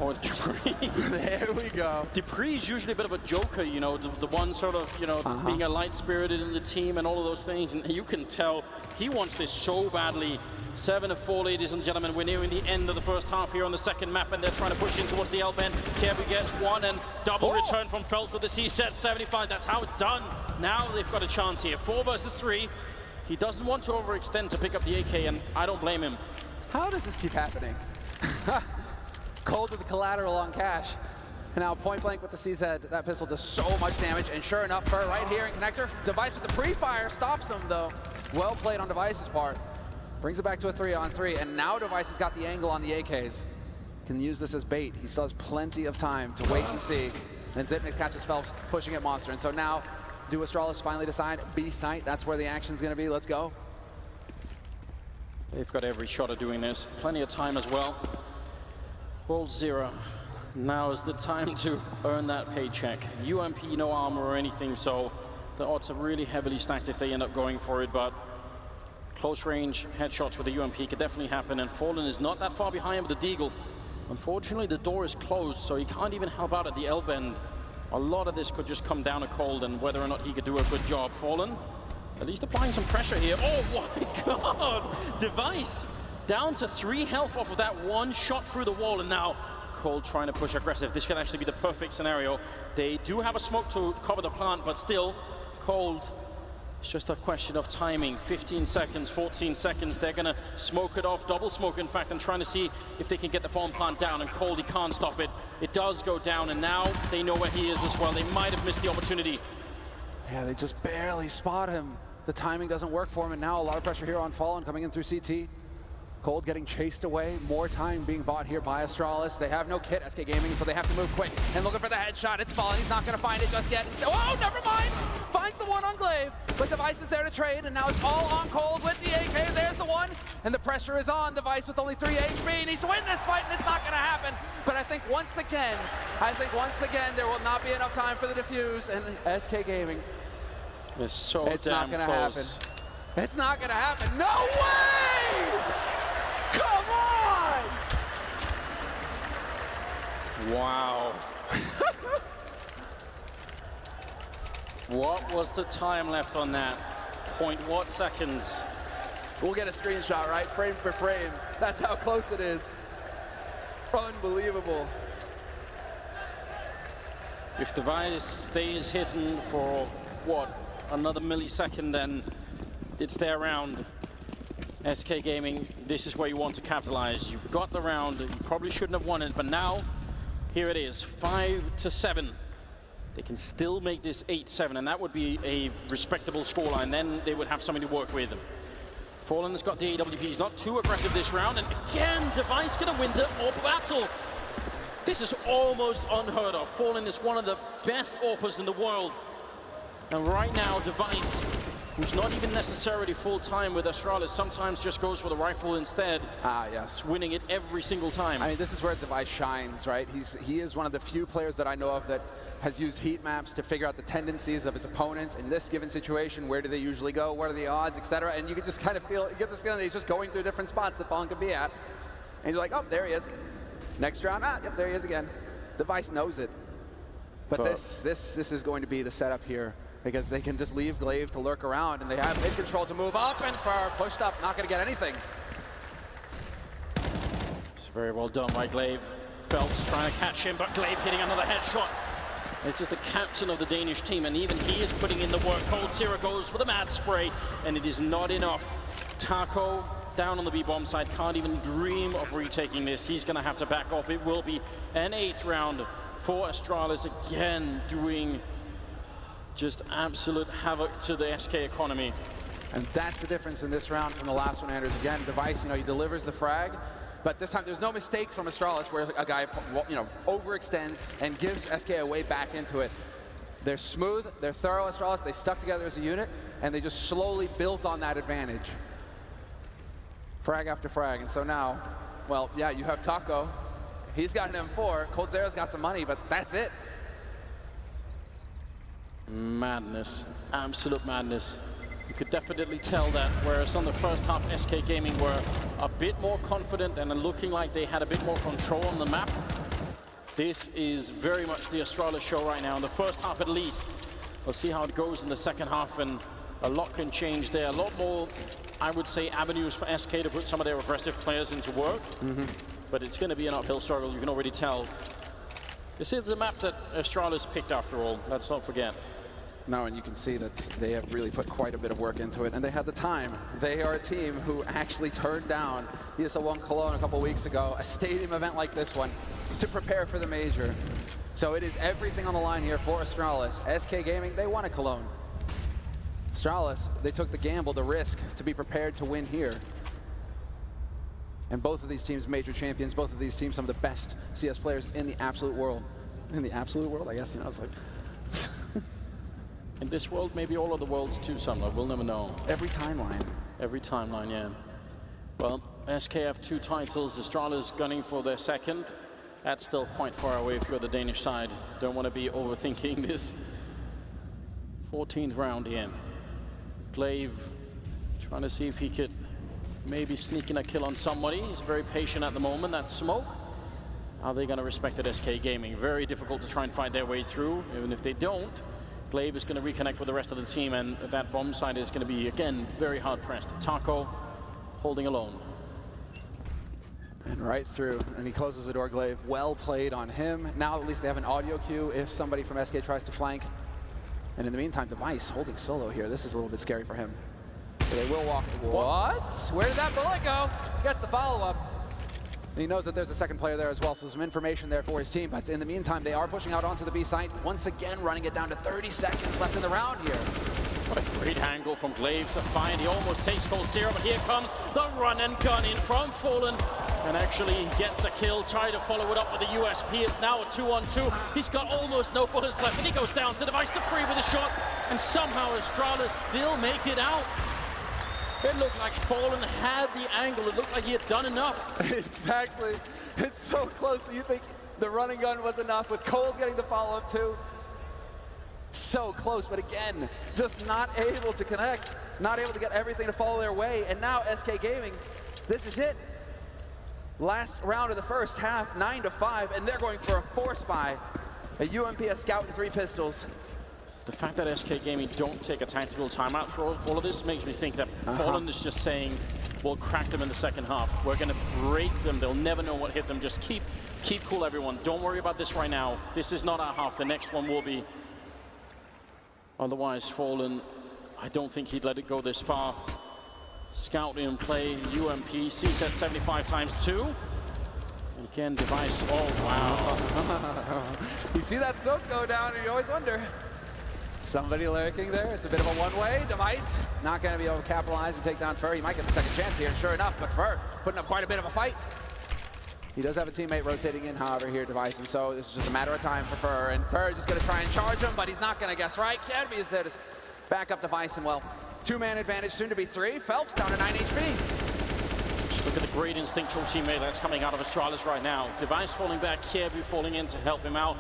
Oh, Dupree. There we go. Dupree is usually a bit of a joker, you know, the one sort of, you know, being a light-spirited in the team and all of those things. And you can tell he wants this so badly. 7-4, ladies and gentlemen. We're nearing the end of the first half here on the second map, and they're trying to push in towards the L-bend. Kirby gets one, and double return from Phelps with the C-set 75. That's how it's done. Now they've got a chance here. 4 versus 3. He doesn't want to overextend to pick up the AK, and I don't blame him. How does this keep happening? Cold with the collateral on Cash. And now point blank with the CZ. That pistol does so much damage, and sure enough, Fur right here in connector. Device with the pre-fire stops him, though. Well played on Device's part. Brings it back to a 3-on-3, and now Device has got the angle on the AKs. Can use this as bait. He still has plenty of time to wait and see. Then Zipnix catches Phelps, pushing at Monster. And so now, do Astralis finally decide B site? That's where the action's gonna be. Let's go. They've got every shot of doing this. Plenty of time as well. World Zero. Now is the time to earn that paycheck. UMP, no armor or anything, so the odds are really heavily stacked if they end up going for it, but close range headshots with the UMP could definitely happen, and Fallen is not that far behind with the Deagle. Unfortunately, the door is closed, so he can't even help out at the L-bend. A lot of this could just come down to Cold and whether or not he could do a good job. Fallen, at least applying some pressure here. Oh my God! Device down to 3 health off of that one shot through the wall, and now Cold trying to push aggressive. This could actually be the perfect scenario. They do have a smoke to cover the plant, but still, Cold, it's just a question of timing. 15 seconds, 14 seconds. They're gonna smoke it off, double smoke in fact, and trying to see if they can get the bomb plant down, and Cold, he can't stop it. It does go down, and now they know where he is as well. They might have missed the opportunity. Yeah, they just barely spot him. The timing doesn't work for him, and now a lot of pressure here on Fallen coming in through CT. Cold getting chased away, more time being bought here by Astralis. They have no kit, SK Gaming, so they have to move quick. And looking for the headshot, it's Fallen, he's not gonna find it just yet. Oh, never mind! Finds the one on Glaive, but Device is there to trade, and now it's all on Cold with the AK. There's the one, and the pressure is on. Device with only 3 HP, he needs to win this fight, and it's not gonna happen. But I think once again, there will not be enough time for the defuse, and SK Gaming. It's so it's damn not gonna close. happen. It's not gonna happen. No way! Come on! Wow. What was the time left on that? What seconds? We'll get a screenshot, right? Frame for frame. That's how close it is. Unbelievable. If Device stays hidden for, what, another millisecond, then it's their round. SK Gaming, this is where you want to capitalize. You've got the round, you probably shouldn't have won it, but now, here it is, 5-7. They can still make this 8-7, and that would be a respectable scoreline. Then they would have something to work with. Fallen has got the AWP, he's not too aggressive this round, and again, Device gonna win the AWP battle. This is almost unheard of. Fallen is one of the best AWPers in the world. And right now, Device, who's not even necessarily full-time with Astralis, sometimes just goes for the rifle instead. Ah, yes. It's winning it every single time. I mean, this is where Device shines, right? He is one of the few players that I know of that has used heat maps to figure out the tendencies of his opponents in this given situation. Where do they usually go? What are the odds, etc.? And you can just kind of feel, you get this feeling that he's just going through different spots that Fallen could be at. And you're like, oh, there he is. Next round, yep, there he is again. Device knows it. But this is going to be the setup here, because they can just leave Glaive to lurk around, and they have mid control to move up and pushed up, not going to get anything. It's very well done by Glaive. Phelps trying to catch him, but Glaive hitting another headshot. This is the captain of the Danish team, and even he is putting in the work. Cold Zero goes for the mad spray, and it is not enough. Taco down on the B-bomb side, can't even dream of retaking this. He's going to have to back off. It will be an 8th round for Astralis, again doing just absolute havoc to the SK economy. And that's the difference in this round from the last one, Anders. Again, Device, he delivers the frag, but this time there's no mistake from Astralis where a guy, overextends and gives SK a way back into it. They're smooth, they're thorough, Astralis. They stuck together as a unit, and they just slowly built on that advantage. Frag after frag, and so now, well, yeah, you have Taco. He's got an M4. Cold Zero's got some money, but that's it. Madness, absolute madness. You could definitely tell that, whereas on the first half, SK Gaming were a bit more confident and looking like they had a bit more control on the map. This is very much the Astralis show right now, in the first half at least. We'll see how it goes in the second half, and a lot can change there. A lot more, I would say, avenues for SK to put some of their aggressive players into work. But it's going to be an uphill struggle, you can already tell. This is the map that Astralis picked after all, let's not forget. No, and you can see that they have really put quite a bit of work into it, and they had the time. They are a team who actually turned down ESL One Cologne a couple weeks ago, a stadium event like this one, to prepare for the major. So it is everything on the line here for Astralis. SK Gaming, they won at Cologne. Astralis, they took the gamble, the risk, to be prepared to win here. And both of these teams, major champions, both of these teams, some of the best CS players in the absolute world. In the absolute world, I guess, it's like... In this world, maybe all of the worlds too, Summer. We'll never know. Every timeline. Every timeline, yeah. Well, SK have 2 titles. Astralis gunning for their 2nd. That's still quite far away if you're the Danish side. Don't want to be overthinking this. 14th round here. Glaive trying to see if he could maybe sneak in a kill on somebody. He's very patient at the moment. That's Smoke. Are they going to respect it, SK Gaming? Very difficult to try and find their way through. Even if they don't, Glaive is going to reconnect with the rest of the team, and that bomb side is going to be, again, very hard pressed. Taco holding alone. And right through, and he closes the door, Glaive. Well played on him. Now at least they have an audio cue if somebody from SK tries to flank. And in the meantime, Device holding solo here. This is a little bit scary for him. But they will walk. What? Where did that bullet go? Gets the follow-up. And he knows that there's a 2nd player there as well, so some information there for his team. But in the meantime, they are pushing out onto the B site, once again running it down to 30 seconds left in the round here. What a great angle from Glaive to find. He almost takes Cold Zero, but here comes the run and gun in from Fallen. And actually he gets a kill, trying to follow it up with a USP. It's now a 2-on-2. He's got almost no bullets left, and he goes down to Device to free with a shot. And somehow Astralis still make it out. It looked like Fallen had the angle. It looked like he had done enough. Exactly. It's so close that you think the running gun was enough, with Cold getting the follow-up too. So close, but again, just not able to connect, not able to get everything to follow their way. And now SK Gaming, this is it. Last round of the first half, 9-5, and they're going for a force buy. A UMP, a Scout, and 3 pistols. The fact that SK Gaming don't take a tactical timeout for all of this makes me think that Fallen is just saying, we'll crack them in the second half. We're going to break them. They'll never know what hit them. Just keep cool, everyone. Don't worry about this right now. This is not our half. The next one will be. Otherwise, Fallen, I don't think he'd let it go this far. Scout in play, UMP, C-set 75 times 2. And again, Device, oh wow. You see that smoke go down and you always wonder. Somebody lurking there. It's a bit of a one-way. Device not going to be able to capitalize and take down Fur. He might get the second chance here, sure enough, but Fur putting up quite a bit of a fight. He does have a teammate rotating in, however, here, Device, and so this is just a matter of time for Fur, and Fur just going to try and charge him, but he's not going to guess right. Kirby is there to back up Device, and well, 2-man advantage, soon to be 3. Phelps down to 9 HP. Look at the great instinctual teammate that's coming out of Astralis right now. Device falling back, Kirby falling in to help him out.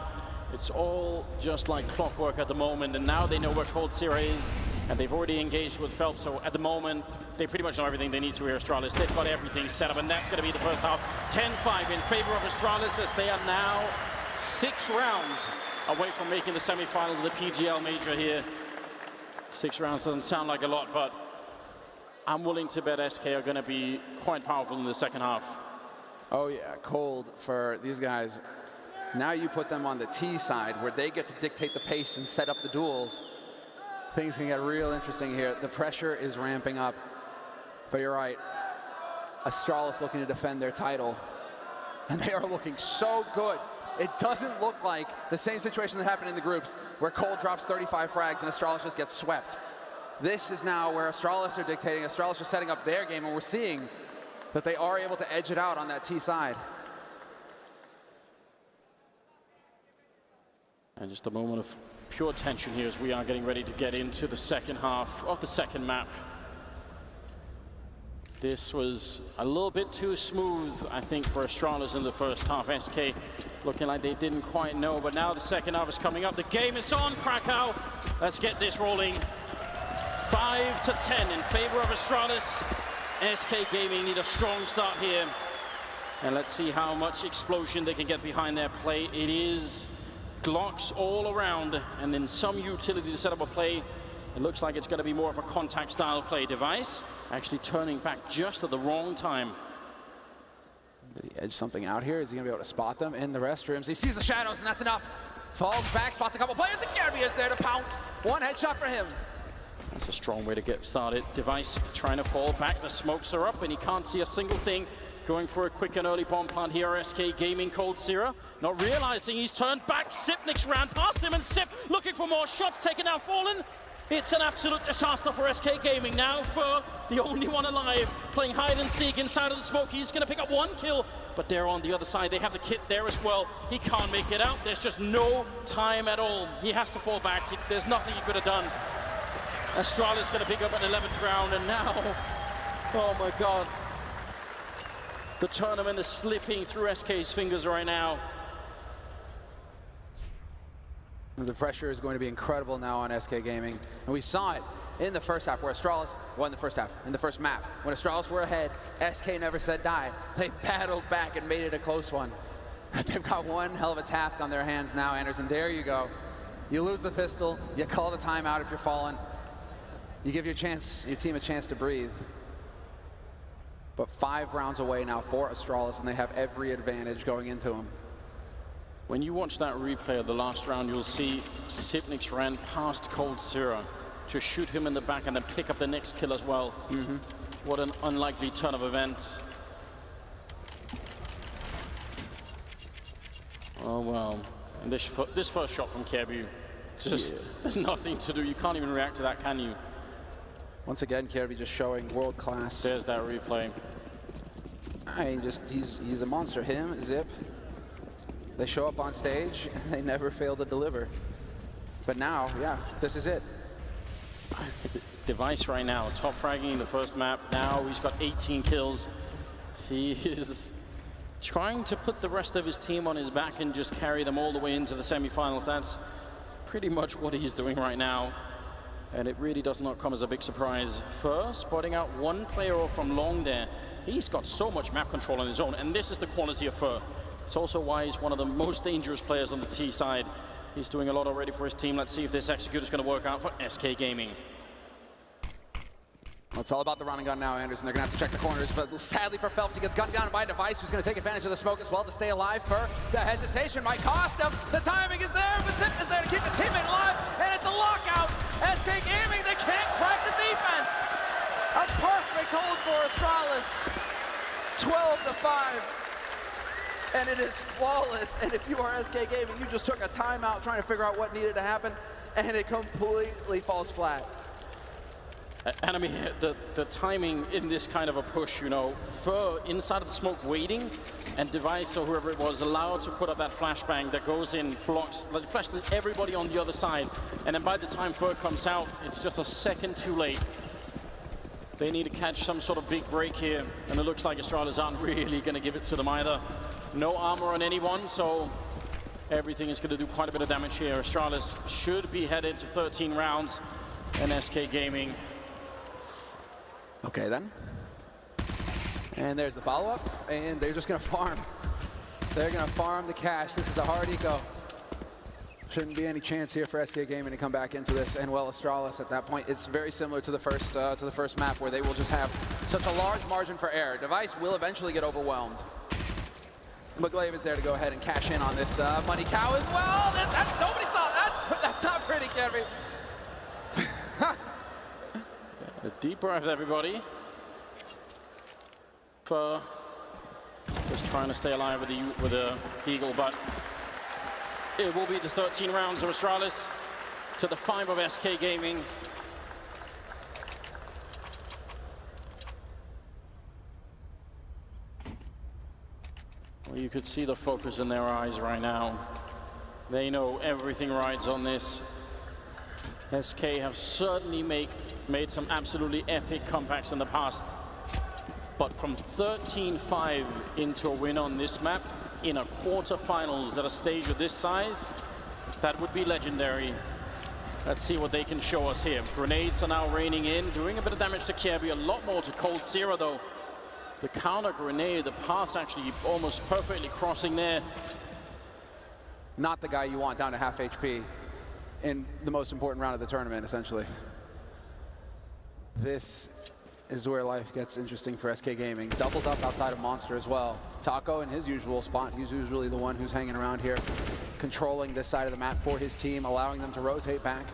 It's all just like clockwork at the moment, and now they know where Cold Sierra is, and they've already engaged with Phelps, so at the moment, they pretty much know everything they need to here, Astralis. They've got everything set up, and that's going to be the first half. 10-5 in favor of Astralis, as they are now 6 rounds away from making the semifinals of the PGL Major here. 6 rounds doesn't sound like a lot, but I'm willing to bet SK are going to be quite powerful in the second half. Oh yeah, cold for these guys. Now you put them on the T side, where they get to dictate the pace and set up the duels. Things can get real interesting here. The pressure is ramping up. But you're right, Astralis looking to defend their title, and they are looking so good. It doesn't look like the same situation that happened in the groups, where Cold drops 35 frags and Astralis just gets swept. This is now where Astralis are dictating, Astralis are setting up their game, and we're seeing that they are able to edge it out on that T side. And just a moment of pure tension here as we are getting ready to get into the second half of the second map. This was a little bit too smooth, I think, for Astralis in the first half. SK looking like they didn't quite know, but now the second half is coming up. The game is on, Krakow. Let's get this rolling. 5-10 in favor of Astralis. SK Gaming need a strong start here. And let's see how much explosion they can get behind their play. It is Glocks all around, and then some utility to set up a play. It looks like it's going to be more of a contact style play. Device actually turning back just at the wrong time. Did he edge something out here? Is he going to be able to spot them in the restrooms? He sees the shadows, and that's enough. Falls back, spots a couple players, and Kirby is there to pounce. One headshot for him. That's a strong way to get started. Device trying to fall back. The smokes are up, and he can't see a single thing. Going for a quick and early bomb plant here. SK Gaming, Cold Sierra, not realizing he's turned back. Sipnick's ran past him, and Sip looking for more shots, taking down Fallen. It's an absolute disaster for SK Gaming now. For the only one alive, playing hide and seek inside of the smoke. He's going to pick up 1 kill, but they're on the other side. They have the kit there as well. He can't make it out. There's just no time at all. He has to fall back. There's nothing he could have done. Astralis going to pick up an 11th round, and now, oh my God. The tournament is slipping through SK's fingers right now. The pressure is going to be incredible now on SK Gaming. And we saw it in the first half where Astralis, well, in the first half, in the first map, when Astralis were ahead, SK never said die. They battled back and made it a close one. They've got one hell of a task on their hands now, Anderson. There you go. You lose the pistol, you call the timeout if you're falling. You give your team a chance to breathe. But 5 rounds away now for Astralis, and they have every advantage going into them. When you watch that replay of the last round, you'll see Sipnick's ran past Cold Sierra to shoot him in the back and then pick up the next kill as well. What an unlikely turn of events. Oh well, and this first shot from Kirby, just there's nothing to do. You can't even react to that, can you? Once again, Kirby just showing world class. There's that replay. I mean, he's a monster. Him, Zip. They show up on stage and they never fail to deliver. But now, yeah, this is it. Device right now, top fragging in the first map. Now he's got 18 kills. He is trying to put the rest of his team on his back and just carry them all the way into the semifinals. That's pretty much what he's doing right now. And it really does not come as a big surprise. First, spotting out 1 player off from long there. He's got so much map control on his own, and this is the quality of Fur. It's also why he's one of the most dangerous players on the T side. He's doing a lot already for his team. Let's see if this execute is going to work out for SK Gaming. Well, it's all about the run and gun now, Anderson. They're going to have to check the corners, but sadly for Phelps, he gets gunned down by Device, who's going to take advantage of the smoke as well to stay alive. For the hesitation might cost him. The timing is there, but Zip is there to keep his teammate alive, and it's a lockout. SK Gaming, they can't crack the defense. A perfect hold for Astralis. 12-5. And it is flawless. And if you are SK Gaming, you just took a timeout trying to figure out what needed to happen, and it completely falls flat. And I mean, the timing in this kind of a push, you know, Fur inside of the smoke waiting, and Device or whoever it was allowed to put up that flashbang that goes in, flashes everybody on the other side. And then by the time Fur comes out, it's just a second too late. They need to catch some sort of big break here, and it looks like Astralis aren't really going to give it to them either. No armor on anyone, so everything is going to do quite a bit of damage here. Astralis should be headed to 13 rounds, and SK Gaming. Okay then. And there's the follow-up, and they're just going to farm. They're going to farm the cash. This is a hard eco. Shouldn't be any chance here for SK Gaming to come back into this. And well, Astralis at that point, it's very similar to the first map where they will just have such a large margin for error. Device will eventually get overwhelmed. McGlaive is there to go ahead and cash in on this money cow as well. Nobody saw that. That's not pretty, Kevin. A deep breath, everybody. For just trying to stay alive with the Eagle, but it will be the 13 rounds of Astralis to the 5 of SK Gaming. Well, you could see the focus in their eyes right now. They know everything rides on this. SK have certainly made some absolutely epic comebacks in the past. But from 13-5 into a win on this map, in a quarterfinals at a stage of this size, that would be legendary. Let's see what they can show us here. Grenades are now raining in, doing a bit of damage to Kirby, a lot more to Cold Zero though. The counter grenade, the path's actually almost perfectly crossing there. Not the guy you want down to half HP in the most important round of the tournament, essentially. This is where life gets interesting for SK Gaming. Doubled up outside of Monster as well. Taco in his usual spot. He's usually the one who's hanging around here, controlling this side of the map for his team, allowing them to rotate back.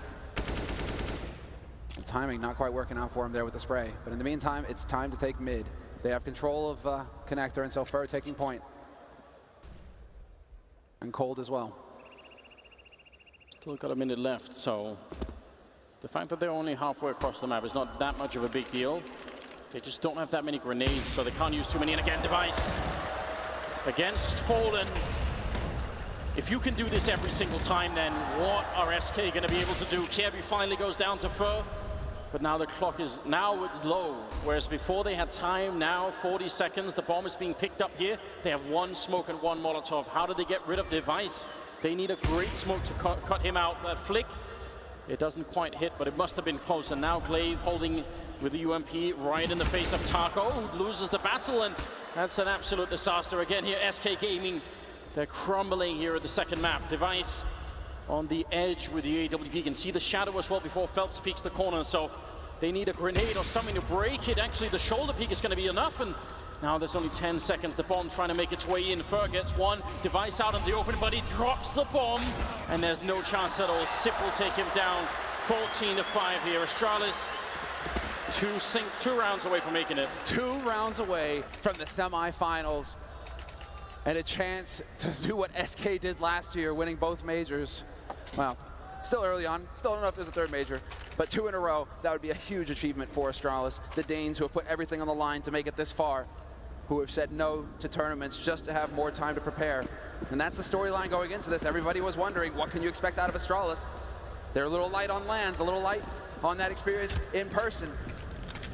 The timing not quite working out for him there with the spray. But in the meantime, it's time to take mid. They have control of Connector, and so Fur taking point. And Cold as well. Still got a minute left, so the fact that they're only halfway across the map is not that much of a big deal. They just don't have that many grenades, so they can't use too many. And again, Device against Fallen. If you can do this every single time, then what are SK going to be able to do? Kirby finally goes down to Fur, but now the clock is, now it's low. Whereas before they had time, now 40 seconds. The bomb is being picked up here. They have one smoke and one Molotov. How do they get rid of Device? They need a great smoke to cut him out. That flick, it doesn't quite hit, but it must have been close. And now Glaive holding with the UMP right in the face of Taco, who loses the battle, and that's an absolute disaster. Again here, SK Gaming, they're crumbling here at the second map. Device on the edge with the AWP. You can see the shadow as well before Phelps peeks the corner, so they need a grenade or something to break it. Actually, the shoulder peek is going to be enough, and now there's only 10 seconds. The bomb trying to make its way in. Fur gets one. Device out in the open, but he drops the bomb, and there's no chance at all. Sip will take him down. 14-5 here. Astralis, two rounds away from making it. 2 rounds away from the semifinals, and a chance to do what SK did last year, winning both majors. Well, still early on. Still don't know if there's a third major, but 2 in a row. That would be a huge achievement for Astralis. The Danes, who have put everything on the line to make it this far, who have said no to tournaments just to have more time to prepare. And that's the storyline going into this. Everybody was wondering, what can you expect out of Astralis? They're a little light on lands, a little light on that experience in person.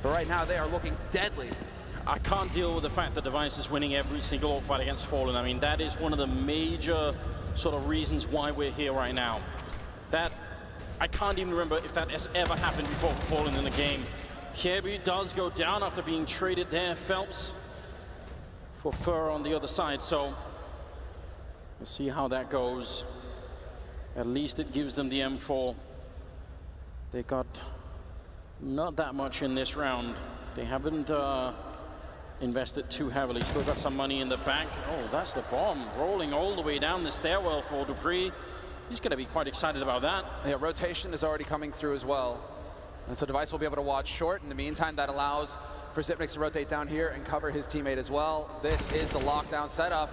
But right now, they are looking deadly. I can't deal with the fact that Device is winning every single orc fight against Fallen. I mean, that is one of the major sort of reasons why we're here right now. That, I can't even remember if that has ever happened before for Fallen in the game. Kirby does go down after being traded there. Phelps for Fur on the other side, so we'll see how that goes. At least it gives them the M4. They got not that much in this round. They haven't invested too heavily. Still got some money in the bank. Oh, that's the bomb rolling all the way down the stairwell for Dupree. He's going to be quite excited about that. Yeah, rotation is already coming through as well. And so Device will be able to watch short. In the meantime, that allows for Zipnix to rotate down here and cover his teammate as well. This is the lockdown setup.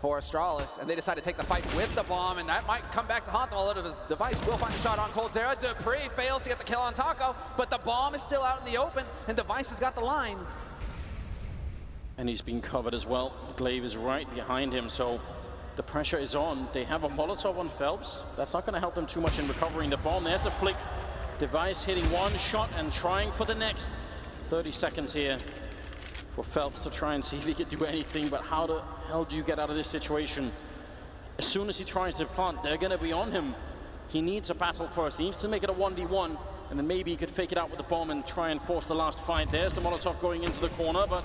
for Astralis, and they decide to take the fight with the bomb, and that might come back to haunt them a little bit. Device will find a shot on coldzera. Dupree fails to get the kill on Taco, but the bomb is still out in the open, and Device has got the line. And he's been covered as well. Glaive is right behind him, so the pressure is on. They have a Molotov on Phelps. That's not going to help them too much in recovering the bomb. There's the flick. Device hitting one shot and trying for the next. 30 seconds here for Phelps to try and see if he could do anything, but how the hell do you get out of this situation? As soon as he tries to plant, they're going to be on him. He needs a battle first. He needs to make it a 1v1, and then maybe he could fake it out with the bomb and try and force the last fight. There's the Molotov going into the corner, but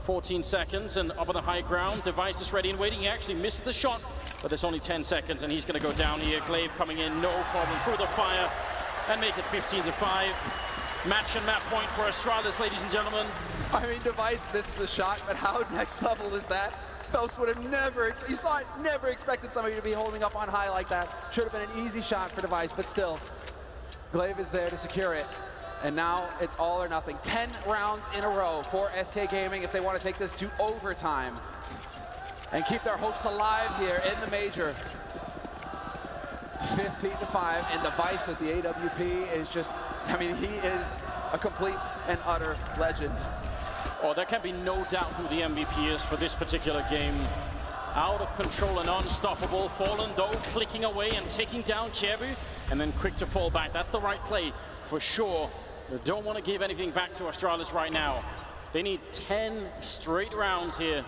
14 seconds and up on the high ground. Device is ready and waiting. He actually misses the shot, but there's only 10 seconds and he's going to go down here. Glaive coming in, no problem, through the fire and make it 15-5. Match and map point for Astralis, ladies and gentlemen. I mean, Device misses the shot, but how next level is that? Phelps would have never, you saw it, never expected somebody to be holding up on high like that. Should have been an easy shot for Device, but still, Glaive is there to secure it. And now it's all or nothing. 10 rounds in a row for SK Gaming if they want to take this to overtime and keep their hopes alive here in the major. 15-5, and Device with the AWP is just, I mean, he is a complete and utter legend. Oh, there can be no doubt who the MVP is for this particular game. Out of control and unstoppable. Fallen, though, clicking away and taking down Kievu, and then quick to fall back. That's the right play for sure. They don't want to give anything back to Astralis right now. They need 10 straight rounds here,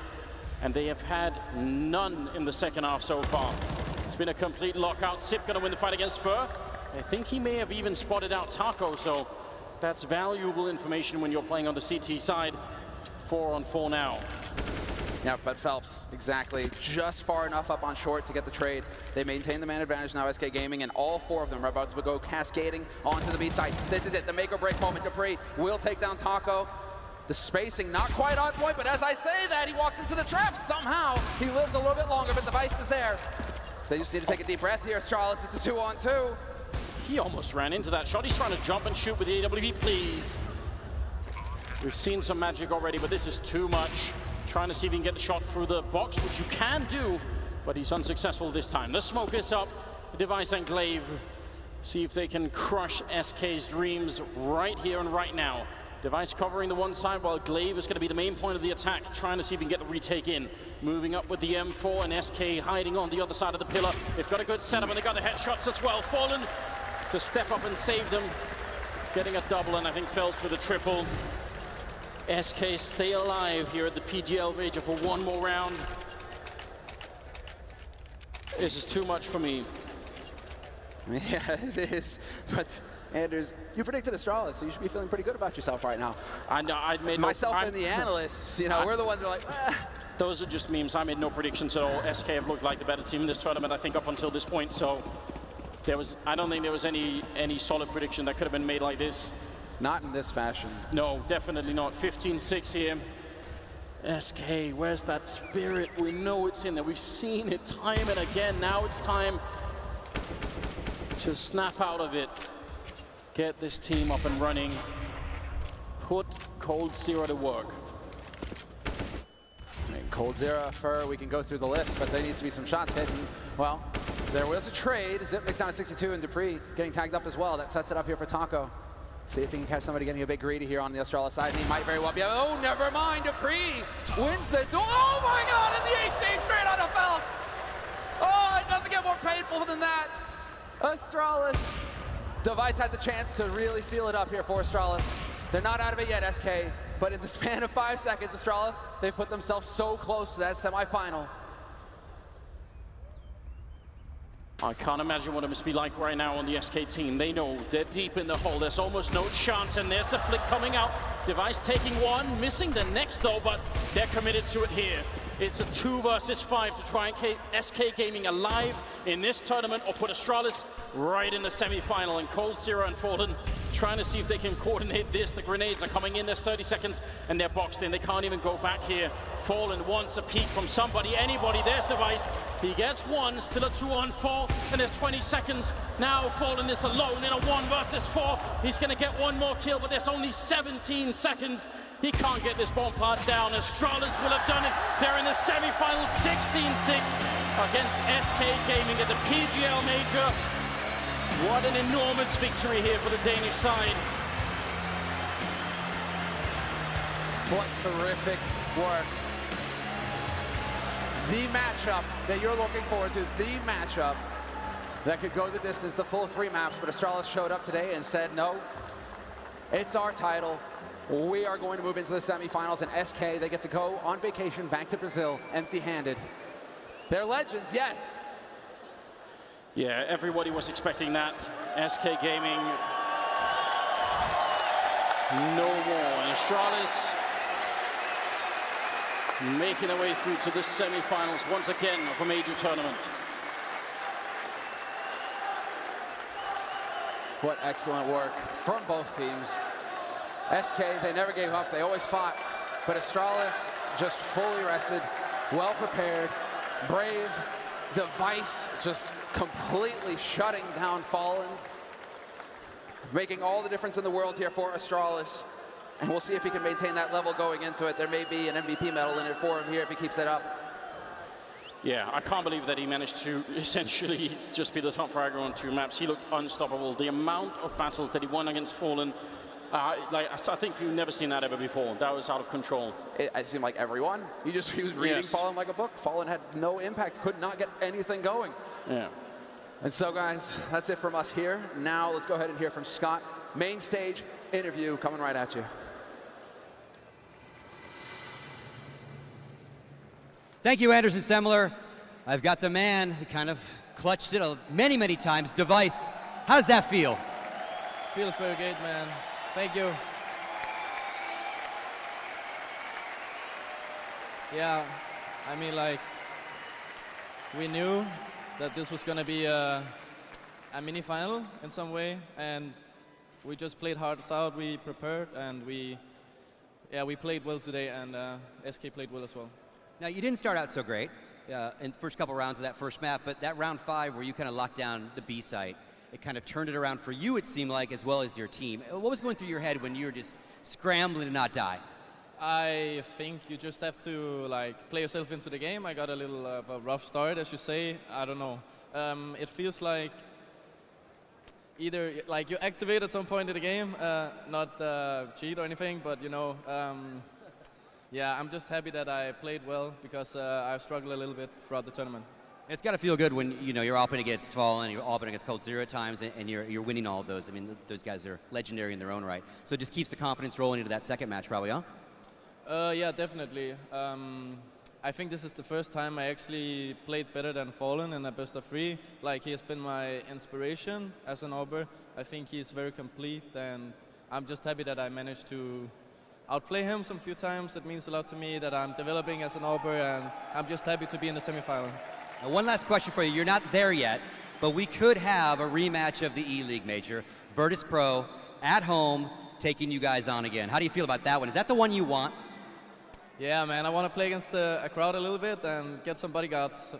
and they have had none in the second half so far. It's been a complete lockout. Sip going to win the fight against Fur. I think he may have even spotted out Taco, so that's valuable information when you're playing on the CT side. 4-on-4 now. Yeah, but Phelps, exactly, just far enough up on short to get the trade. They maintain the man advantage now, SK Gaming, and all four of them are about to go cascading onto the B side. This is it, the make or break moment. Dupree will take down Taco. The spacing not quite on point, but as I say that, he walks into the trap. Somehow, he lives a little bit longer, but Device is there. They just need to take a deep breath here. Astralis, it's a 2-on-2. He almost ran into that shot. He's trying to jump and shoot with the AWP, please. We've seen some magic already, but this is too much. Trying to see if he can get the shot through the box, which you can do, but he's unsuccessful this time. The smoke is up. Device and Glaive see if they can crush SK's dreams right here and right now. Device covering the one side while Glaive is going to be the main point of the attack, trying to see if he can get the retake in. Moving up with the M4 and SK hiding on the other side of the pillar. They've got a good setup and they got the headshots as well. Fallen to step up and save them. Getting a double and I think Phelps with a triple. SK stay alive here at the PGL Major for one more round. This is too much for me. Yeah, it is. But Anders, you predicted Astralis, so you should be feeling pretty good about yourself right now. I know, I made myself and the analysts, you know, we're the ones who are like, Those are just memes. I made no predictions at all. SK have looked like the better team in this tournament, I think, up until this point. So I don't think there was any solid prediction that could have been made like this. Not in this fashion. No, definitely not. 15-6 here. SK, where's that spirit? We know it's in there. We've seen it time and again. Now it's time to snap out of it. Get this team up and running. Put coldzera to work. I mean, coldzera, Fur, we can go through the list, but there needs to be some shots hidden. Well, there was a trade. Zip makes down to 62 and Dupree getting tagged up as well. That sets it up here for Taco. See if he can catch somebody getting a bit greedy here on the Astralis side, and he might very well be. Oh, never mind. Dupree wins the duel. Oh my God! And the HG straight on the Phelps. Oh, it doesn't get more painful than that. Astralis. Device had the chance to really seal it up here for Astralis. They're not out of it yet, SK, but in the span of 5 seconds, Astralis, they've put themselves so close to that semifinal. I can't imagine what it must be like right now on the SK team. They know they're deep in the hole. There's almost no chance, and there's the flick coming out. Device taking one, missing the next though, but they're committed to it here. It's a 2 versus 5 to try and keep SK Gaming alive in this tournament or put Astralis right in the semi-final, and Cold Zero and Fallen trying to see if they can coordinate this. The grenades are coming in, there's 30 seconds, and they're boxed in. They can't even go back here. Fallen wants a peek from somebody, anybody. There's Device. He gets one, still a 2-on-4, and there's 20 seconds. Now Fallen is alone in a 1 versus 4. He's gonna get one more kill, but there's only 17 seconds. He can't get this bomb part down. Astralis will have done it. They're in the semi-final, 16-6 against SK Gaming at the PGL Major. What an enormous victory here for the Danish side. What terrific work. The matchup that you're looking forward to, the matchup that could go the distance, the full 3 maps, but Astralis showed up today and said, no, it's our title. We are going to move into the semifinals, and SK, they get to go on vacation back to Brazil empty-handed. They're legends, yes. Yeah, everybody was expecting that. SK Gaming, no more. And Astralis making their way through to the semi-finals once again of a major tournament. What excellent work from both teams. SK, they never gave up, they always fought. But Astralis just fully rested, well prepared, brave. Device just completely shutting down Fallen, making all the difference in the world here for Astralis. And we'll see if he can maintain that level going into it. There may be an MVP medal in it for him here if he keeps it up. Yeah, I can't believe that he managed to essentially just be the top fragger on 2 maps. He looked unstoppable. The amount of battles that he won against Fallen, I think you've never seen that ever before. That was out of control. It seemed like everyone. He was reading Yes. Fallen like a book. Fallen had no impact, could not get anything going. Yeah. And so, guys, that's it from us here. Now, let's go ahead and hear from Scott. Main stage interview coming right at you. Thank you, Anderson Semler. I've got the man who kind of clutched it many, many times, Device. How does that feel? Feels very good, man. Thank you. Yeah, I mean, like, we knew that this was gonna be a mini final in some way, and we just played hard out. We prepared, and we played well today, and SK played well as well. Now, you didn't start out so great in the first couple rounds of that first map, but that round 5 where you kind of locked down the B site, it kind of turned it around for you, it seemed like, as well as your team. What was going through your head when you were just scrambling to not die? I think you just have to like play yourself into the game. I got a little of a rough start, as you say. I don't know. It feels like either like you activate at some point in the game, not cheat or anything, but you know, yeah, I'm just happy that I played well because I struggled a little bit throughout the tournament. It's got to feel good when you're up against Fallen, you're up against Cold Zero at times, and you're winning all of those. I mean, those guys are legendary in their own right. So it just keeps the confidence rolling into that second match, probably, huh? Yeah, definitely. I think this is the first time I actually played better than Fallen in a best of 3. Like, he has been my inspiration as an Auber. I think he's very complete, and I'm just happy that I managed to outplay him some few times. It means a lot to me that I'm developing as an Auber, and I'm just happy to be in the semifinal. Now, one last question for you. You're not there yet, but we could have a rematch of the E-League Major. Virtus Pro at home taking you guys on again. How do you feel about that one? Is that the one you want? Yeah, man, I want to play against a crowd a little bit and get some bodyguards.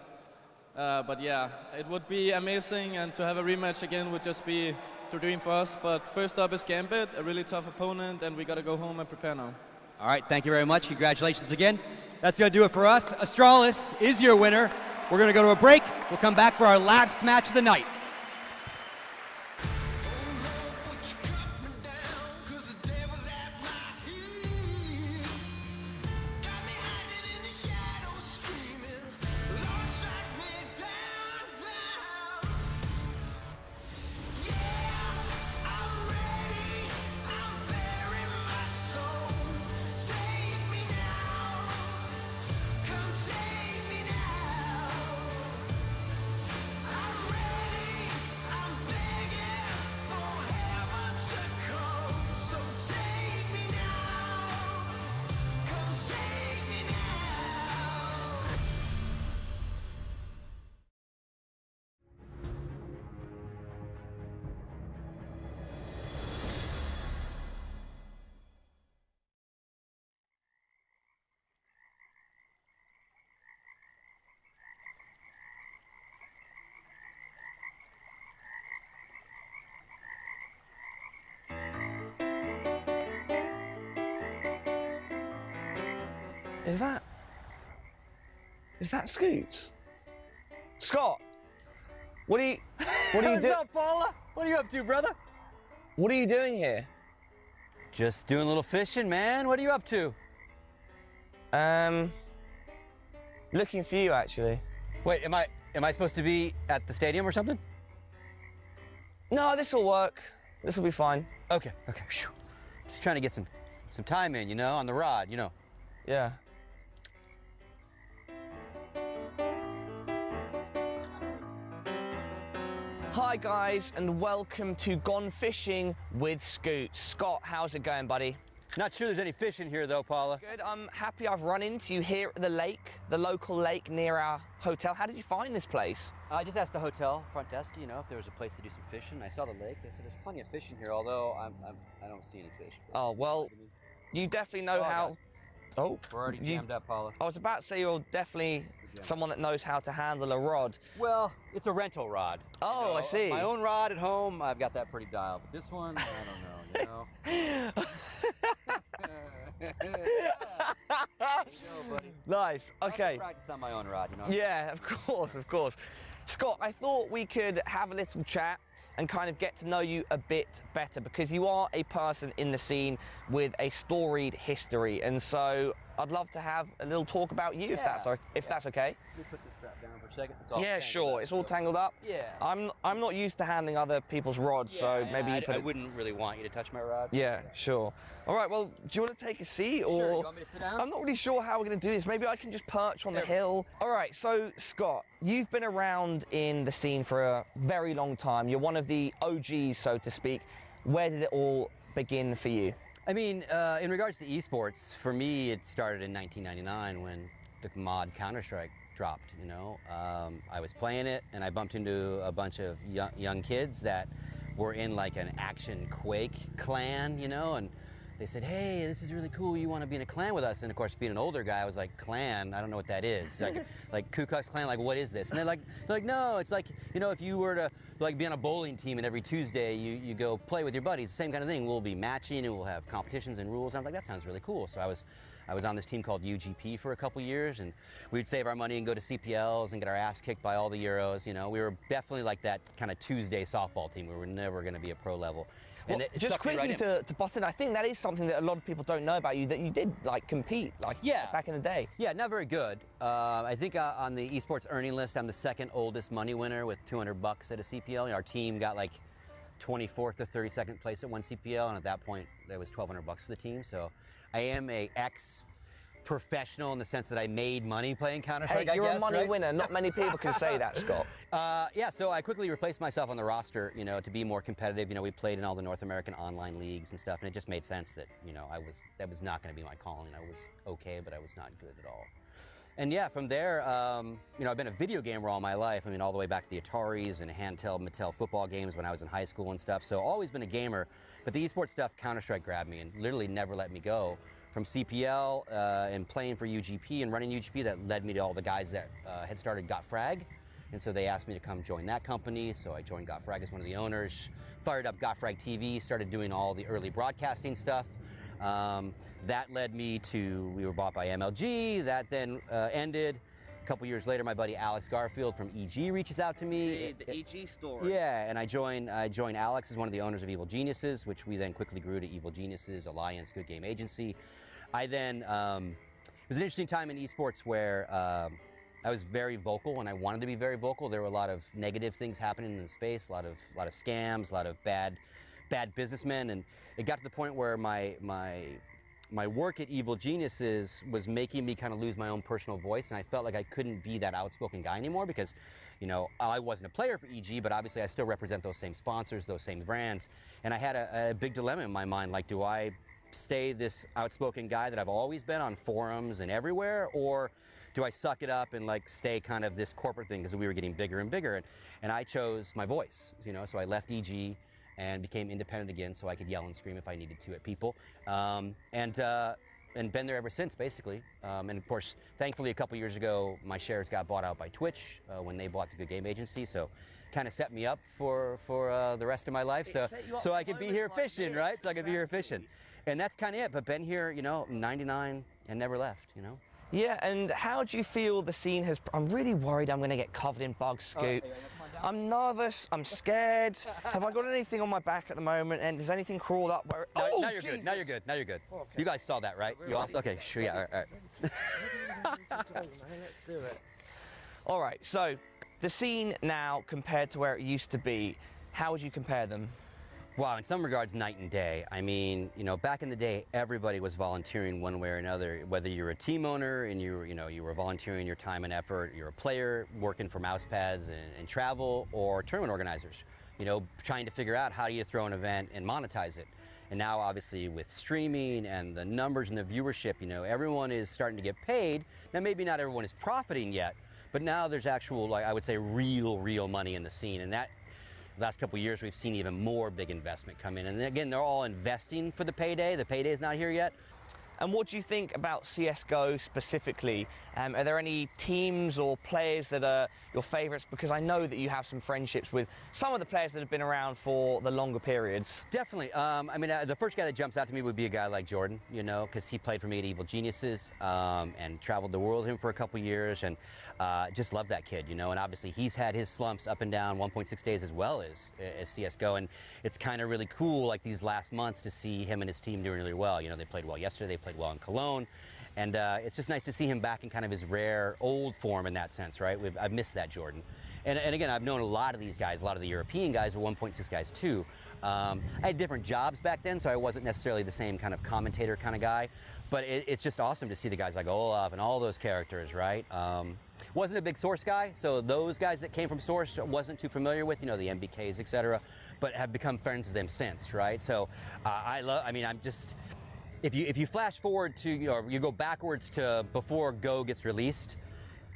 But yeah, it would be amazing, and to have a rematch again would just be the dream for us. But first up is Gambit, a really tough opponent, and we got to go home and prepare now. All right, thank you very much. Congratulations again. That's going to do it for us. Astralis is your winner. We're going to go to a break. We'll come back for our last match of the night. Is that Scoots? Scott, what are you doing? What's up, Paula? What are you up to, brother? What are you doing here? Just doing a little fishing, man. What are you up to? Looking for you, actually. Wait, am I supposed to be at the stadium or something? No, this will work. This will be fine. Okay. Phew. Just trying to get some time in, on the rod, Yeah. Hi guys, and welcome to Gone Fishing with Scoot. Scott, how's it going, buddy? Not sure there's any fish in here though, Paula. Good. I'm happy I've run into you here at the lake, the local lake near our hotel. How did you find this place? I just asked the hotel front desk, if there was a place to do some fishing. I saw the lake. They said there's plenty of fish in here, although I don't see any fish. Oh, well, you definitely know how... Oh, We're already jammed up, Paula. I was about to say you're definitely someone that knows how to handle a rod. Well, it's a rental rod. Oh, I see. My own rod at home, I've got that pretty dialed. But this one, I don't know, There you go, buddy. Nice. Okay. I practice on my own rod, Yeah, of course. Scott, I thought we could have a little chat and kind of get to know you a bit better, because you are a person in the scene with a storied history, and so I'd love to have a little talk about you, if that's okay. Let me put this strap down for a second. It's all Yeah, sure. up, It's all tangled up. Yeah. I'm not used to handling other people's rods, so maybe you put I it... wouldn't really want you to touch my rods. Yeah, sure. All right, well, do you want to take a seat, or... Sure, you want me to sit down? I'm not really sure how we're going to do this. Maybe I can just perch on the hill. All right, so, Scott, you've been around in the scene for a very long time. You're one of the OGs, so to speak. Where did it all begin for you? I mean, in regards to esports, for me, it started in 1999 when the mod Counter-Strike dropped, I was playing it, and I bumped into a bunch of young kids that were in like an action Quake clan, and they said, hey, this is really cool, you want to be in a clan with us? And of course, being an older guy, I was like, clan? I don't know what that is. Like Ku Klux Klan, like what is this? And they're like, no, it's like, if you were to like be on a bowling team and every Tuesday you go play with your buddies, the same kind of thing. We'll be matching and we'll have competitions and rules. And I'm like, that sounds really cool. So I was on this team called UGP for a couple years, and we'd save our money and go to CPLs and get our ass kicked by all the Euros. We were definitely like that kind of Tuesday softball team. We were never going to be a pro level. Well, And just quickly to bust in, I think that is something that a lot of people don't know about you, that you did like compete back in the day. Yeah, not very good. I think on the esports earning list, I'm the second oldest money winner with $200 at a CPL. Our team got like 24th to 32nd place at one CPL, and at that point, there was $1,200 for the team. So I am a ex-professional in the sense that I made money playing Counter-Strike, Hey, you're I guess, a money right? winner. Not many people can say that, Scott. Yeah, so I quickly replaced myself on the roster, to be more competitive. We played in all the North American online leagues and stuff, and it just made sense that, that was not going to be my calling. I was okay, but I was not good at all. And yeah, from there, I've been a video gamer all my life. I mean, all the way back to the Ataris and handheld Mattel football games when I was in high school and stuff. So always been a gamer, but the esports stuff, Counter-Strike grabbed me and literally never let me go. From CPL and playing for UGP and running UGP, that led me to all the guys that had started Got Frag. And so they asked me to come join that company. So I joined Got Frag as one of the owners, fired up Got Frag TV, started doing all the early broadcasting stuff. That led me to, we were bought by MLG, that then ended. A couple years later, my buddy Alex Garfield from EG reaches out to me. The EG story. Yeah, and I joined Alex as one of the owners of Evil Geniuses, which we then quickly grew to Evil Geniuses, Alliance, Good Game Agency. I then, it was an interesting time in esports where I was very vocal, and I wanted to be very vocal. There were a lot of negative things happening in the space, a lot of scams, a lot of bad businessmen, and it got to the point where my work at Evil Geniuses was making me kind of lose my own personal voice, and I felt like I couldn't be that outspoken guy anymore because, I wasn't a player for EG, but obviously I still represent those same sponsors, those same brands, and I had a big dilemma in my mind, like, do I stay this outspoken guy that I've always been on forums and everywhere, or do I suck it up and like stay kind of this corporate thing because we were getting bigger and bigger, and I chose my voice, so I left EG and became independent again so I could yell and scream if I needed to at people, and been there ever since, basically. And of course, thankfully, a couple years ago, my shares got bought out by Twitch when they bought the Good Game Agency, so kind of set me up for the rest of my life, so I could be here fishing, right? So I could be here fishing. And that's kind of it, but been here, 99 and never left, Yeah, and how do you feel the scene has... I'm really worried I'm going to get covered in bugs, Scoot. I'm nervous, I'm scared. Have I got anything on my back at the moment, and has anything crawled up where... Now, Oh, now you're good, now you're good, now you're good. Okay. You guys saw that, right? You also, okay, sure, yeah, all right. Let's do it. All right, so the scene now compared to where it used to be, how would you compare them? Wow, in some regards, night and day. I mean, you know, back in the day, everybody was volunteering one way or another. Whether you're a team owner and you were volunteering your time and effort, you're a player working for mouse pads and travel, or tournament organizers, you know, trying to figure out how do you throw an event and monetize it. And now, obviously, with streaming and the numbers and the viewership, you know, everyone is starting to get paid. Now, maybe not everyone is profiting yet, but now there's actual, like I would say, real money in the scene, and that. Last couple of years, we've seen even more big investment come in. And again, they're all investing for the payday. The payday is not here yet. And what do you think about CSGO specifically? Are there any teams or players that are your favourites? Because I know that you have some friendships with some of the players that have been around for the longer periods. Definitely. I mean, the first guy that jumps out to me would be a guy like Jordan, you know, because he played for me at Evil Geniuses and traveled the world with him for a couple years, and just love that kid, you know. And obviously, he's had his slumps up and down 1.6 days as well as CSGO, and it's kind of really cool, like these last months, to see him and his team doing really well. You know, they played well yesterday. They played well in Cologne, and it's just nice to see him back in kind of his rare old form in that sense, right? I've missed that Jordan, and again, I've known a lot of these guys, a lot of the European guys are 1.6 guys too. I had different jobs back then, so I wasn't necessarily the same kind of commentator kind of guy, but it's just awesome to see the guys like Olaf and all those characters, right? Wasn't a big Source guy, so those guys that came from Source wasn't too familiar with, you know, the MBKs, etc., but have become friends with them since, right? So if you flash forward to, or you go backwards to before Go gets released,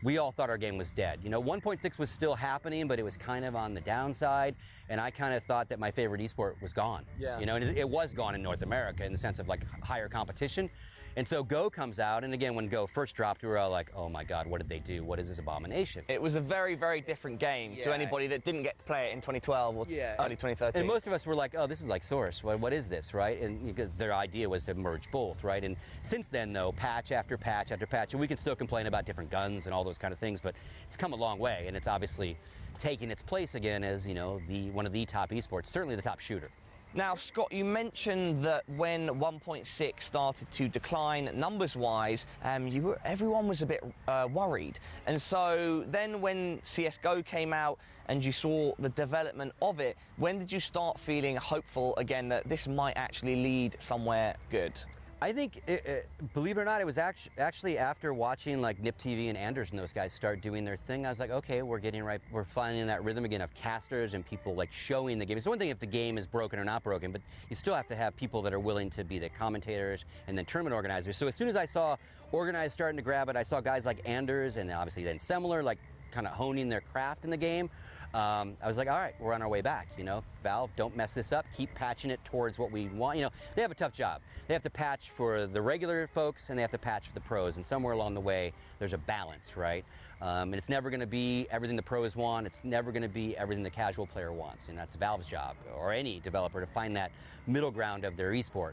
we all thought our game was dead. You know, 1.6 was still happening, but it was kind of on the downside, and I kind of thought that my favorite esport was gone. Yeah. You know, and it was gone in North America in the sense of like higher competition. And so Go comes out, and again, when Go first dropped, we were all like, oh my God, what did they do? What is this abomination? It was a very, very different game to anybody that didn't get to play it in 2012 or early 2013. And most of us were like, oh, this is like Source. What is this, right? And their idea was to merge both, right? And since then, though, patch after patch after patch, and we can still complain about different guns and all those kind of things, but it's come a long way, and it's obviously taking its place again as, you know, one of the top esports, certainly the top shooter. Now, Scott, you mentioned that when 1.6 started to decline numbers-wise, everyone was a bit worried. And so then when CSGO came out and you saw the development of it, when did you start feeling hopeful again that this might actually lead somewhere good? I think, believe it or not, it was actually after watching like Nip TV and Anders and those guys start doing their thing, I was like, okay, we're finding that rhythm again of casters and people like showing the game. It's one thing if the game is broken or not broken, but you still have to have people that are willing to be the commentators and then tournament organizers. So as soon as I saw organized starting to grab it, I saw guys like Anders and obviously then Semler like kind of honing their craft in the game. I was like, all right, we're on our way back, you know. Valve, don't mess this up. Keep patching it towards what we want. You know, they have a tough job. They have to patch for the regular folks and they have to patch for the pros. And somewhere along the way, there's a balance, right? And it's never going to be everything the pros want. It's never going to be everything the casual player wants. And that's Valve's job, or any developer, to find that middle ground of their esport.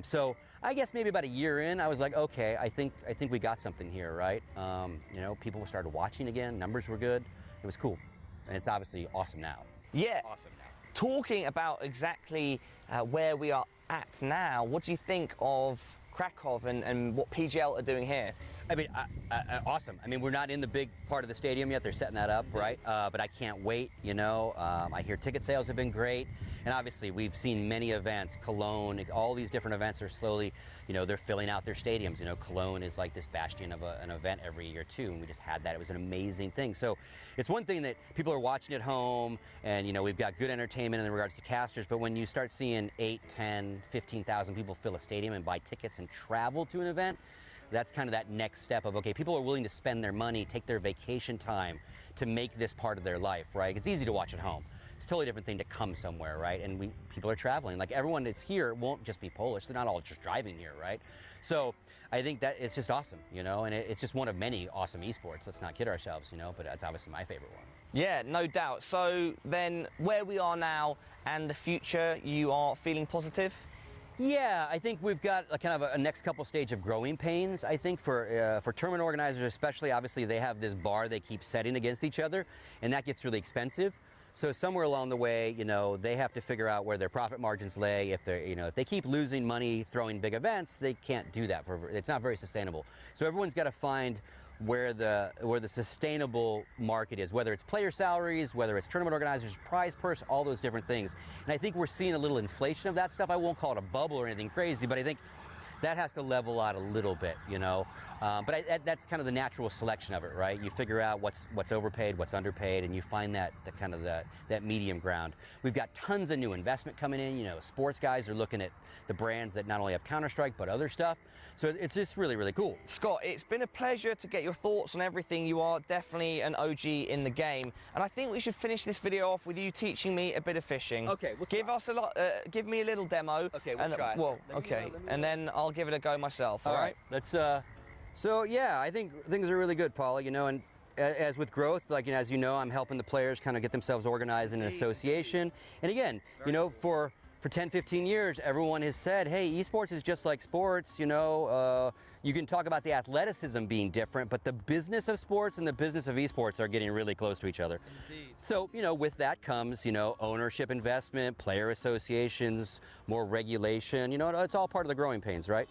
So I guess maybe about a year in, I was like, okay, I think we got something here, right? You know, people started watching again. Numbers were good. It was cool. And it's obviously awesome now. Yeah. Awesome now. Talking about exactly where we are at now, what do you think of Kraków and what PGL are doing here? I mean, awesome. I mean, we're not in the big part of the stadium yet. They're setting that up, right? But I can't wait, you know. I hear ticket sales have been great. And obviously, we've seen many events. Cologne, all these different events are slowly, you know, they're filling out their stadiums. You know, Cologne is like this bastion of an event every year, too. And we just had that. It was an amazing thing. So it's one thing that people are watching at home, and, you know, we've got good entertainment in regards to casters. But when you start seeing 8, 10, 15,000 people fill a stadium and buy tickets and travel to an event, that's kind of that next step of, okay, people are willing to spend their money, take their vacation time to make this part of their life, right? It's easy to watch at home. It's a totally different thing to come somewhere, right? And people are traveling. Like, everyone that's here won't just be Polish. They're not all just driving here, right? So I think that it's just awesome, you know, and it's just one of many awesome esports. Let's not kid ourselves, you know, but it's obviously my favorite one. Yeah, no doubt. So then where we are now and the future, you are feeling positive? Yeah, I think we've got a kind of a next couple stage of growing pains. I think for tournament organizers especially, obviously they have this bar they keep setting against each other, and that gets really expensive. So somewhere along the way, you know, they have to figure out where their profit margins lay. If they're, you know, if they keep losing money throwing big events, they can't do that. It's not very sustainable. So everyone's got to find where the sustainable market is, whether it's player salaries, whether it's tournament organizers, prize purse, all those different things. And I think we're seeing a little inflation of that stuff. I won't call it a bubble or anything crazy, but I think that has to level out a little bit, you know. But that's kind of the natural selection of it, right? You figure out what's overpaid, what's underpaid, and you find that medium ground. We've got tons of new investment coming in. You know, sports guys are looking at the brands that not only have Counter-Strike but other stuff. So it's just really, really cool. Scott, it's been a pleasure to get your thoughts on everything. You are definitely an OG in the game, and I think we should finish this video off with you teaching me a bit of fishing. Okay, we'll give try. us a lot. Give me a little demo. Okay, we'll try. Well, okay, and then I'll give it a go myself. All right. Let's. So yeah, I think things are really good, Paula. You know, and as with growth, like, you know, as you know, I'm helping the players kind of get themselves organized in an association. And again, you know, for 10, 15 years, everyone has said, hey, esports is just like sports. You know, you can talk about the athleticism being different, but the business of sports and the business of esports are getting really close to each other. Indeed. So, you know, with that comes, you know, ownership investment, player associations, more regulation. You know, it's all part of the growing pains, right?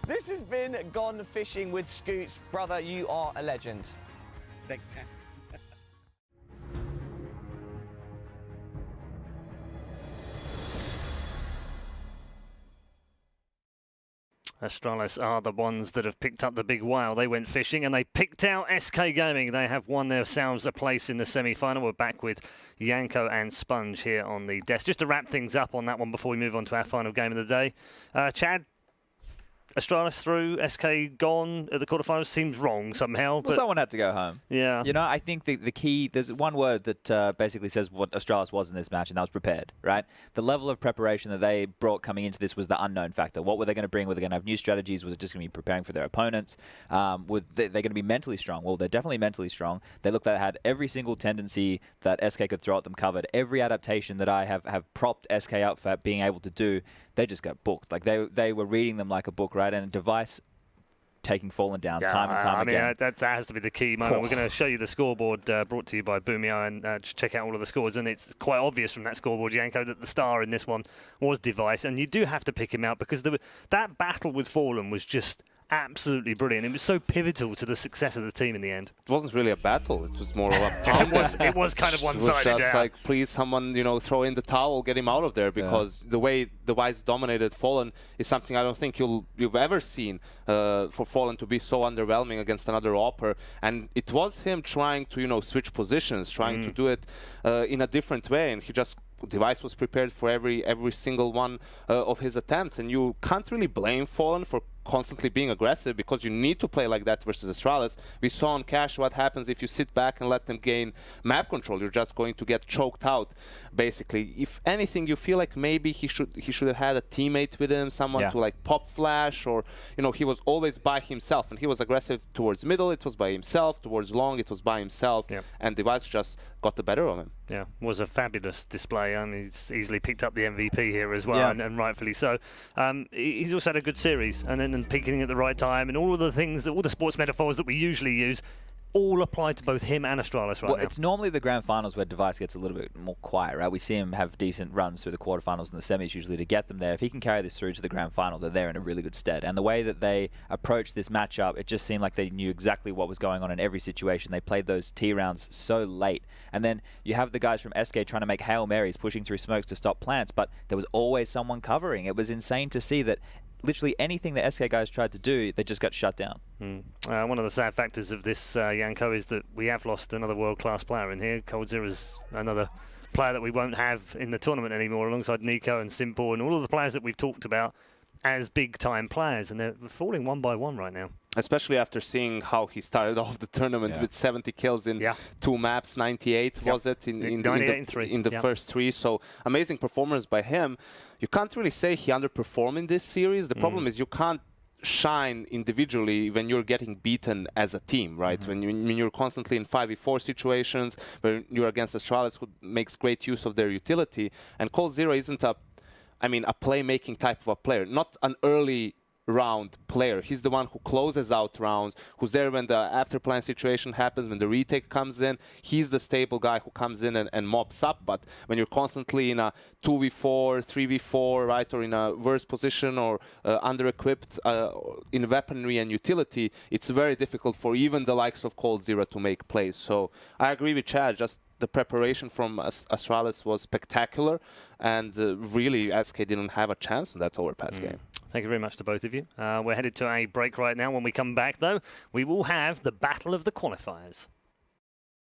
This has been Gone Fishing with Scoots. Brother, you are a legend. Thanks, man. Astralis are the ones that have picked up the big whale. They went fishing and they picked out SK Gaming. They have won themselves a place in the semi-final. We're back with Yanko and Sponge here on the desk. Just to wrap things up on that one before we move on to our final game of the day. Chad, Astralis through, SK gone at the quarterfinals seems wrong somehow. Well, but someone had to go home. Yeah. You know, I think the key, there's one word that basically says what Astralis was in this match, and that was prepared, right? The level of preparation that they brought coming into this was the unknown factor. What were they going to bring? Were they going to have new strategies? Was it just going to be preparing for their opponents? Were they going to be mentally strong? Well, they're definitely mentally strong. They looked like they had every single tendency that SK could throw at them covered. Every adaptation that I have propped SK up for being able to do, they just got booked. Like they were reading them like a book, right? And Device taking Fallen down time and time again. I mean, that has to be the key moment. We're going to show you the scoreboard brought to you by Boomia, and just check out all of the scores. And it's quite obvious from that scoreboard, Yanko, that the star in this one was Device. And you do have to pick him out because that battle with Fallen was just absolutely brilliant. It was so pivotal to the success of the team in the end. It wasn't really a battle. It was more of a it was kind of one-sided. It was just like, please, someone, you know, throw in the towel, get him out of there, because the way Device dominated Fallen is something I don't think you've ever seen for Fallen to be so underwhelming against another Opper. And it was him trying to, you know, switch positions, trying to do it in a different way, and he just Device was prepared for every single one of his attempts, and you can't really blame Fallen for constantly being aggressive because you need to play like that versus Astralis. We saw on Cash what happens if you sit back and let them gain map control. You're just going to get choked out, basically. If anything, you feel like maybe he should have had a teammate with him, someone to like pop flash, or, you know, he was always by himself, and he was aggressive towards middle, it was by himself, towards long, it was by himself, and Device just got the better of him. Yeah, was a fabulous display. I mean, he's easily picked up the MVP here as well, and rightfully so. He's also had a good series, and then peaking at the right time, and all of the things, all the sports metaphors that we usually use, all apply to both him and Astralis right now. It's normally the grand finals where Device gets a little bit more quiet, right? We see him have decent runs through the quarterfinals and the semis usually to get them there. If he can carry this through to the grand final, they're there in a really good stead. And the way that they approached this matchup, it just seemed like they knew exactly what was going on in every situation. They played those T rounds so late. And then you have the guys from SK trying to make Hail Marys, pushing through smokes to stop plants, but there was always someone covering. It was insane to see that literally anything the SK guys tried to do, they just got shut down. One of the sad factors of this, Yanko, is that we have lost another world-class player in here. coldzera's another player that we won't have in the tournament anymore, alongside Nico and Simple and all of the players that we've talked about. as big-time players, and they're falling one by one right now. Especially after seeing how he started off the tournament with 70 kills in 2 maps, 98 was it in the first 3. So amazing performance by him. You can't really say he underperformed in this series. The problem is you can't shine individually when you're getting beaten as a team, right? When you're constantly in 5v4 situations, where you're against Astralis, who makes great use of their utility. And coldzera isn't a playmaking type of a player, not an early round player. He's the one who closes out rounds, who's there when the after plan situation happens, when the retake comes in. He's the stable guy who comes in and mops up. But when you're constantly in a 2v4, 3v4, right, or in a worse position or under-equipped in weaponry and utility, it's very difficult for even the likes of coldzera to make plays. So I agree with Chad, just the preparation from Astralis was spectacular, and really SK didn't have a chance in that Overpass game. Thank you very much to both of you. We're headed to a break right now. When we come back, though, we will have the Battle of the Qualifiers.